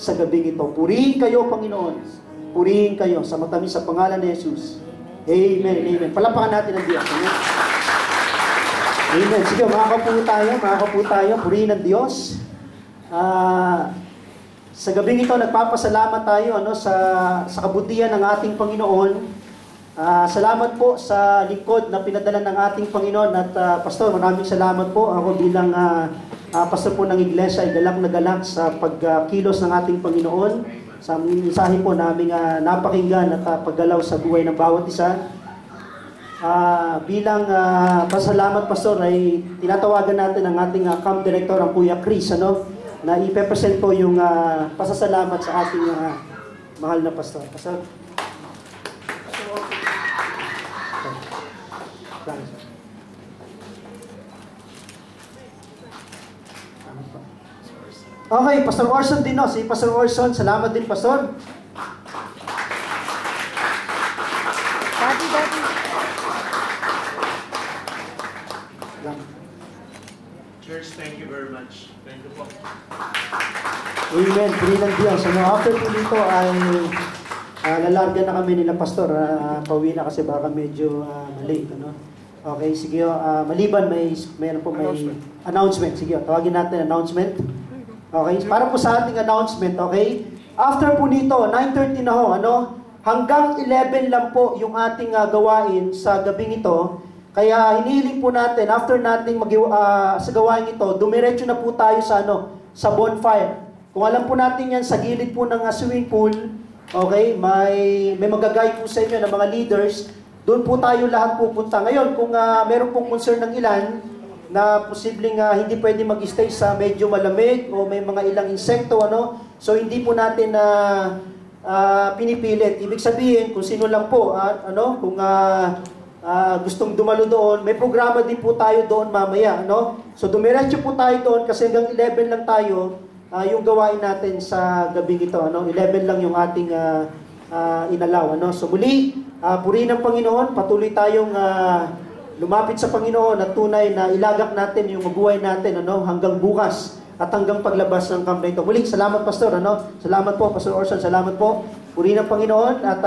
sa gabing ito. Purihin kayo, Panginoon. Purihin kayo sa matamis sa pangalan ni Jesus. Amen, amen. Palapakan natin ang Diyos. Amen. Amen. Sige, makakapo tayo. Purihin ang Diyos. Sa gabing ito, nagpapasalamat tayo sa kabutihan ng ating Panginoon. Salamat po sa lingkod na pinadala ng ating Panginoon at Pastor, maraming salamat po. Ako bilang Pastor po ng Iglesia ay galak na galak sa pagkilos ng ating Panginoon. Sa mensahe po namin napakinggan at paggalaw sa buhay ng bawat isa. Bilang pasalamat, Pastor, ay tinatawagan natin ang ating camp director, ang Kuya Chris, na ipepresent po yung pasasalamat sa ating mahal na Pastor. Pastor. Okay, Pastor Orson din, si Pastor Orson. Salamat din, Pastor. Daddy. Church, thank you very much. Thank you po. Amen. Purihin ng Diyos. After po dito ay lalarga na kami nila, Pastor. Pauwi na kasi baka medyo late. Okay, sige. Maliban, may announcement. Sige, tawagin natin announcement. Okay, para po sa ating announcement, okay? After po nito, 9:30 na ho, hanggang 11 lang po yung ating gawain sa gabing ito. Kaya hinihiling po natin, after nating sa gawain ito, dumiretso na po tayo sa bonfire. Kung alam po natin yan, sa gilid po ng swimming pool, okay, may magagay po sa inyo ng mga leaders, doon po tayo lahat pupunta. Ngayon, kung meron pong concern ng ilan, na posibleng hindi pwede mag-stay sa medyo malamig o may mga ilang insekto, so hindi po natin pinipilit. Ibig sabihin, kung sino lang po, kung gustong dumalo doon, may programa din po tayo doon mamaya, So dumiretso po tayo doon kasi hanggang 11 lang tayo yung gawain natin sa gabing ito, 11 lang yung ating inalaw, So muli, purihin ng Panginoon, patuloy tayong lumapit sa Panginoon at tunay na ilagak natin yung buhay natin hanggang bukas at hanggang paglabas ng camp na ito. Muli, salamat, Pastor. Salamat po, Pastor Orson. Salamat po. Purihin ng Panginoon at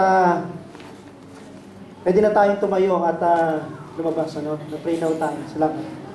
pwede na tayong tumayo at lumabas. Na-pray na tayo. Salamat.